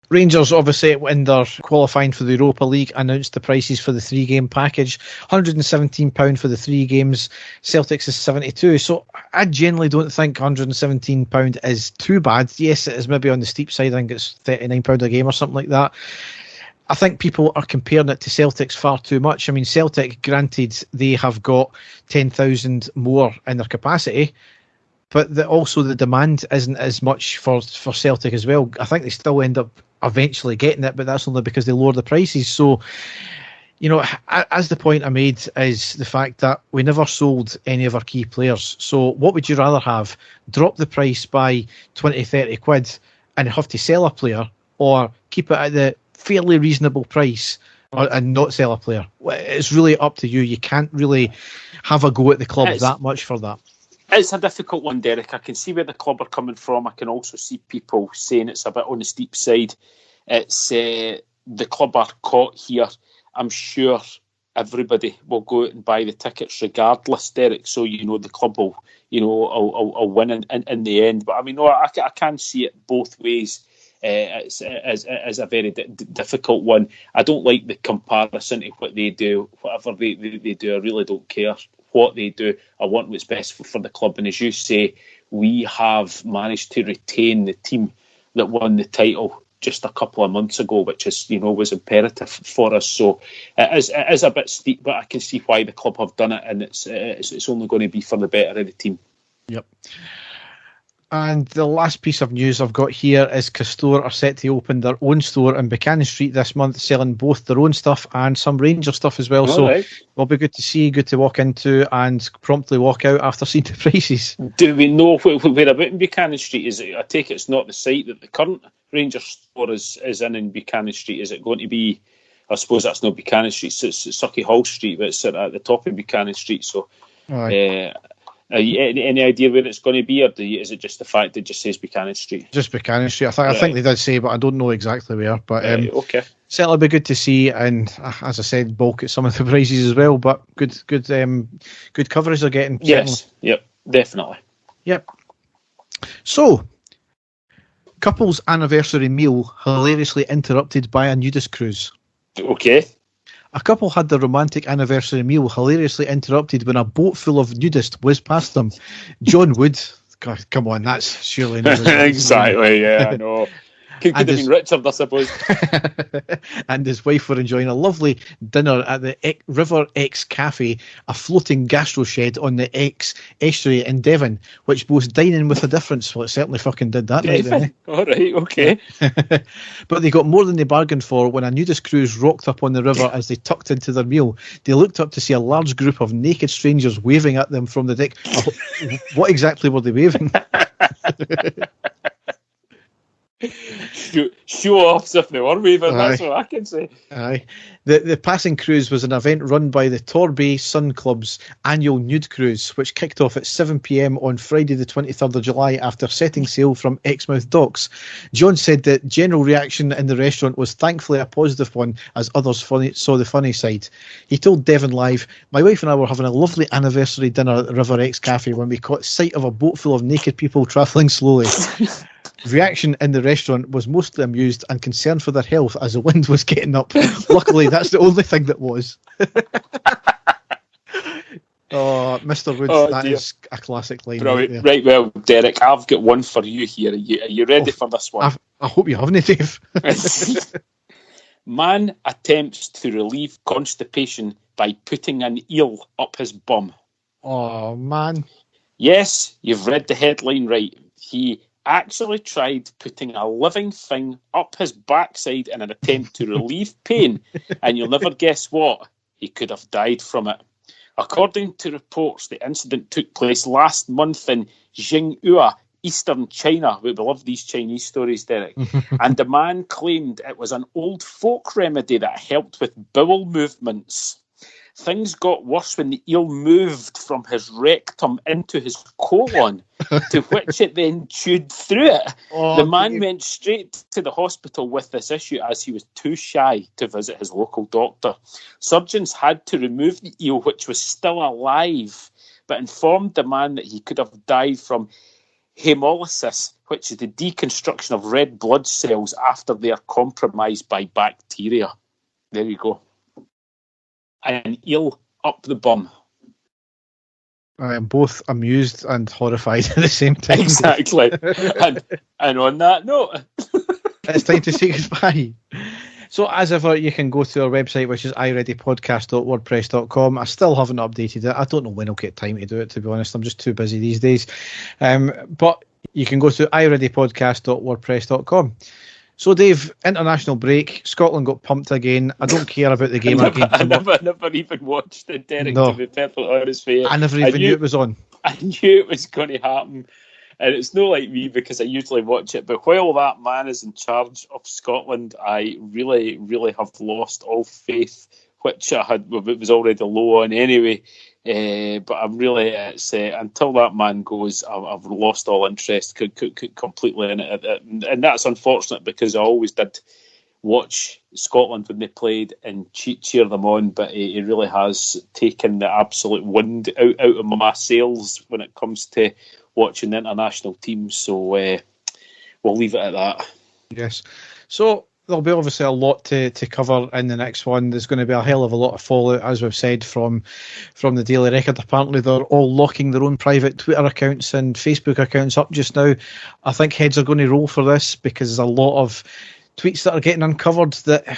Rangers, obviously, in their qualifying for the Europa League, announced the prices for the 3-game package. £117 for the 3 games. Celtic's is £72. So I generally don't think £117 is too bad. Yes, it is maybe on the steep side. I think it's £39 a game or something like that. I think people are comparing it to Celtic's far too much. I mean, Celtic, granted, they have got 10,000 more in their capacity, but also the demand isn't as much for Celtic as well. I think they still end up eventually getting it, but that's only because they lower the prices. So, you know, as the point I made is the fact that we never sold any of our key players. So what would you rather have? Drop the price by 20, 30 quid and have to sell a player, or keep it at the fairly reasonable price and not sell a player? It's really up to you. You can't really have a go at the club that much for that. It's a difficult one, Derek. I can see where the club are coming from. I can also see people saying it's a bit on the steep side. It's the club are caught here. I'm sure everybody will go out and buy the tickets regardless, Derek. So, you know, the club will, you know, will win in the end. But I mean, no, I can see it both ways. It's a very difficult one. I don't like the comparison to what they do. Whatever they do, I really don't care what they do. I want what's best for the club. And as you say, we have managed to retain the team that won the title just a couple of months ago, which is, you know, was imperative for us. So it is a bit steep, but I can see why the club have done it, and it's only going to be for the better of the team. Yep. And the last piece of news I've got here is Castore are set to open their own store in Buchanan Street this month, selling both their own stuff and some Ranger stuff as well. So it'll be good to see, good to walk into and promptly walk out after seeing the prices. Do we know where about in Buchanan Street? Is it? I take it's not the site that the current Ranger store is in Buchanan Street. Is it going to be? I suppose that's not Buchanan Street. It's Sucky Hall Street, but it's at the top of Buchanan Street. So. Any idea where it's going to be, or is it just the fact that it just says Buchanan Street? Just Buchanan Street. I think they did say, but I don't know exactly where. But okay, certainly be good to see, and as I said, bulk at some of the prices as well. But good coverage they're getting. Yes, certainly. Yep, definitely. Yep. So, couple's anniversary meal hilariously interrupted by a nudist cruise. Okay. A couple had their romantic anniversary meal hilariously interrupted when a boat full of nudists whizzed past them. John Wood, God, come on, that's surely not exactly. Yeah, I know. Could have been Richard, I suppose. And his wife were enjoying a lovely dinner at the River X Cafe, a floating gastro shed on the X estuary in Devon, which boasts dining with a difference. Well, it certainly fucking did that night, didn't it? All right, okay. But they got more than they bargained for when a nudist cruise rocked up on the river as they tucked into their meal. They looked up to see a large group of naked strangers waving at them from the deck. What exactly were they waving? Show offs if they were waving, that's what I can say. Aye. The passing cruise was an event run by the Torbay Sun Club's annual nude cruise, which kicked off at 7 p.m. on Friday the 23rd of July after setting sail from Exmouth Docks. John said that general reaction in the restaurant was thankfully a positive one as others saw the funny side. He told Devon Live, "My wife and I were having a lovely anniversary dinner at the River X Cafe when we caught sight of a boat full of naked people travelling slowly." Reaction in the restaurant was mostly amused and concerned for their health as the wind was getting up. Luckily, that's the only thing that was. Oh, Mr. Woods, that is a classic line. Right, well, Derek, I've got one for you here. Are you ready for this one? I hope you haven't, Dave. Man attempts to relieve constipation by putting an eel up his bum. Oh, man. Yes, you've read the headline right. He actually tried putting a living thing up his backside in an attempt to relieve pain, and you'll never guess what? He could have died from it. According to reports, the incident took place last month in Jinghua, eastern China. We love these Chinese stories, Derek. And the man claimed it was an old folk remedy that helped with bowel movements. Things got worse when the eel moved from his rectum into his colon, to which it then chewed through it. The man went straight to the hospital with this issue as he was too shy to visit his local doctor. Surgeons had to remove the eel, which was still alive, but informed the man that he could have died from hemolysis, which is the deconstruction of red blood cells after they are compromised by bacteria. There you go. An eel up the bum. I am both amused and horrified at the same time. Exactly. and on that note, it's time to say goodbye. So as ever, you can go to our website, which is ireadypodcast.wordpress.com. I still haven't updated it. I don't know when I'll get time to do it, to be honest. I'm just too busy these days. But you can go to ireadypodcast.wordpress.com. So, Dave, international break. Scotland got pumped again. I don't care about the game. I never even watched it, Derek, to be perfectly honest with you. I never even knew it was on. I knew it was going to happen. And it's not like me because I usually watch it. But while that man is in charge of Scotland, I really, really have lost all faith, which I had. Well, it was already low on anyway. But I'm really, until that man goes, I've lost all interest completely in it. And that's unfortunate because I always did watch Scotland when they played and cheer them on, but it really has taken the absolute wind out of my sails when it comes to watching the international team. So we'll leave it at that. Yes. So there'll be obviously a lot to cover in the next one. There's going to be a hell of a lot of fallout, as we've said, from the Daily Record. Apparently, they're all locking their own private Twitter accounts and Facebook accounts up just now. I think heads are going to roll for this because there's a lot of tweets that are getting uncovered that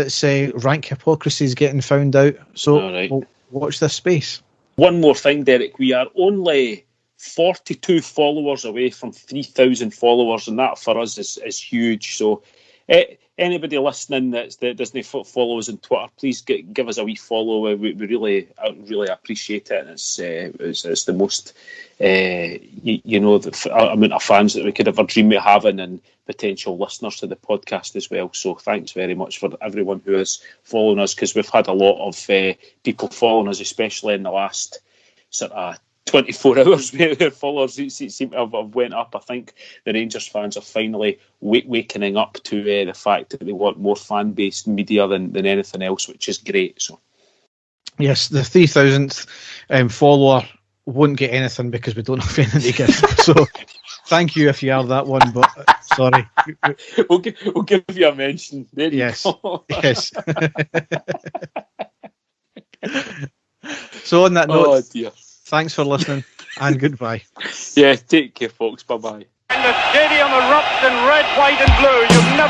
say rank hypocrisy is getting found out. So we'll watch this space. One more thing, Derek. We are only 42 followers away from 3,000 followers, and that for us is huge. So anybody listening that doesn't follow us on Twitter, please give us a wee follow. We really appreciate it, and it's the most the amount of fans that we could ever dream of having, and potential listeners to the podcast as well. So thanks very much for everyone who is following us, because we've had a lot of people following us, especially in the last sort of 24 hours where their followers seem to have went up. I think the Rangers fans are finally wakening up to the fact that they want more fan-based media than anything else, which is great. So, yes, the 3,000th follower won't get anything because we don't have anything to give. So thank you if you are that one, but sorry. We'll give you a mention. There yes. You go. Yes. So on that note, oh dear. Thanks for listening and goodbye. Yeah, take care, folks. Bye-bye. And the stadium erupts in red, white and blue. You've never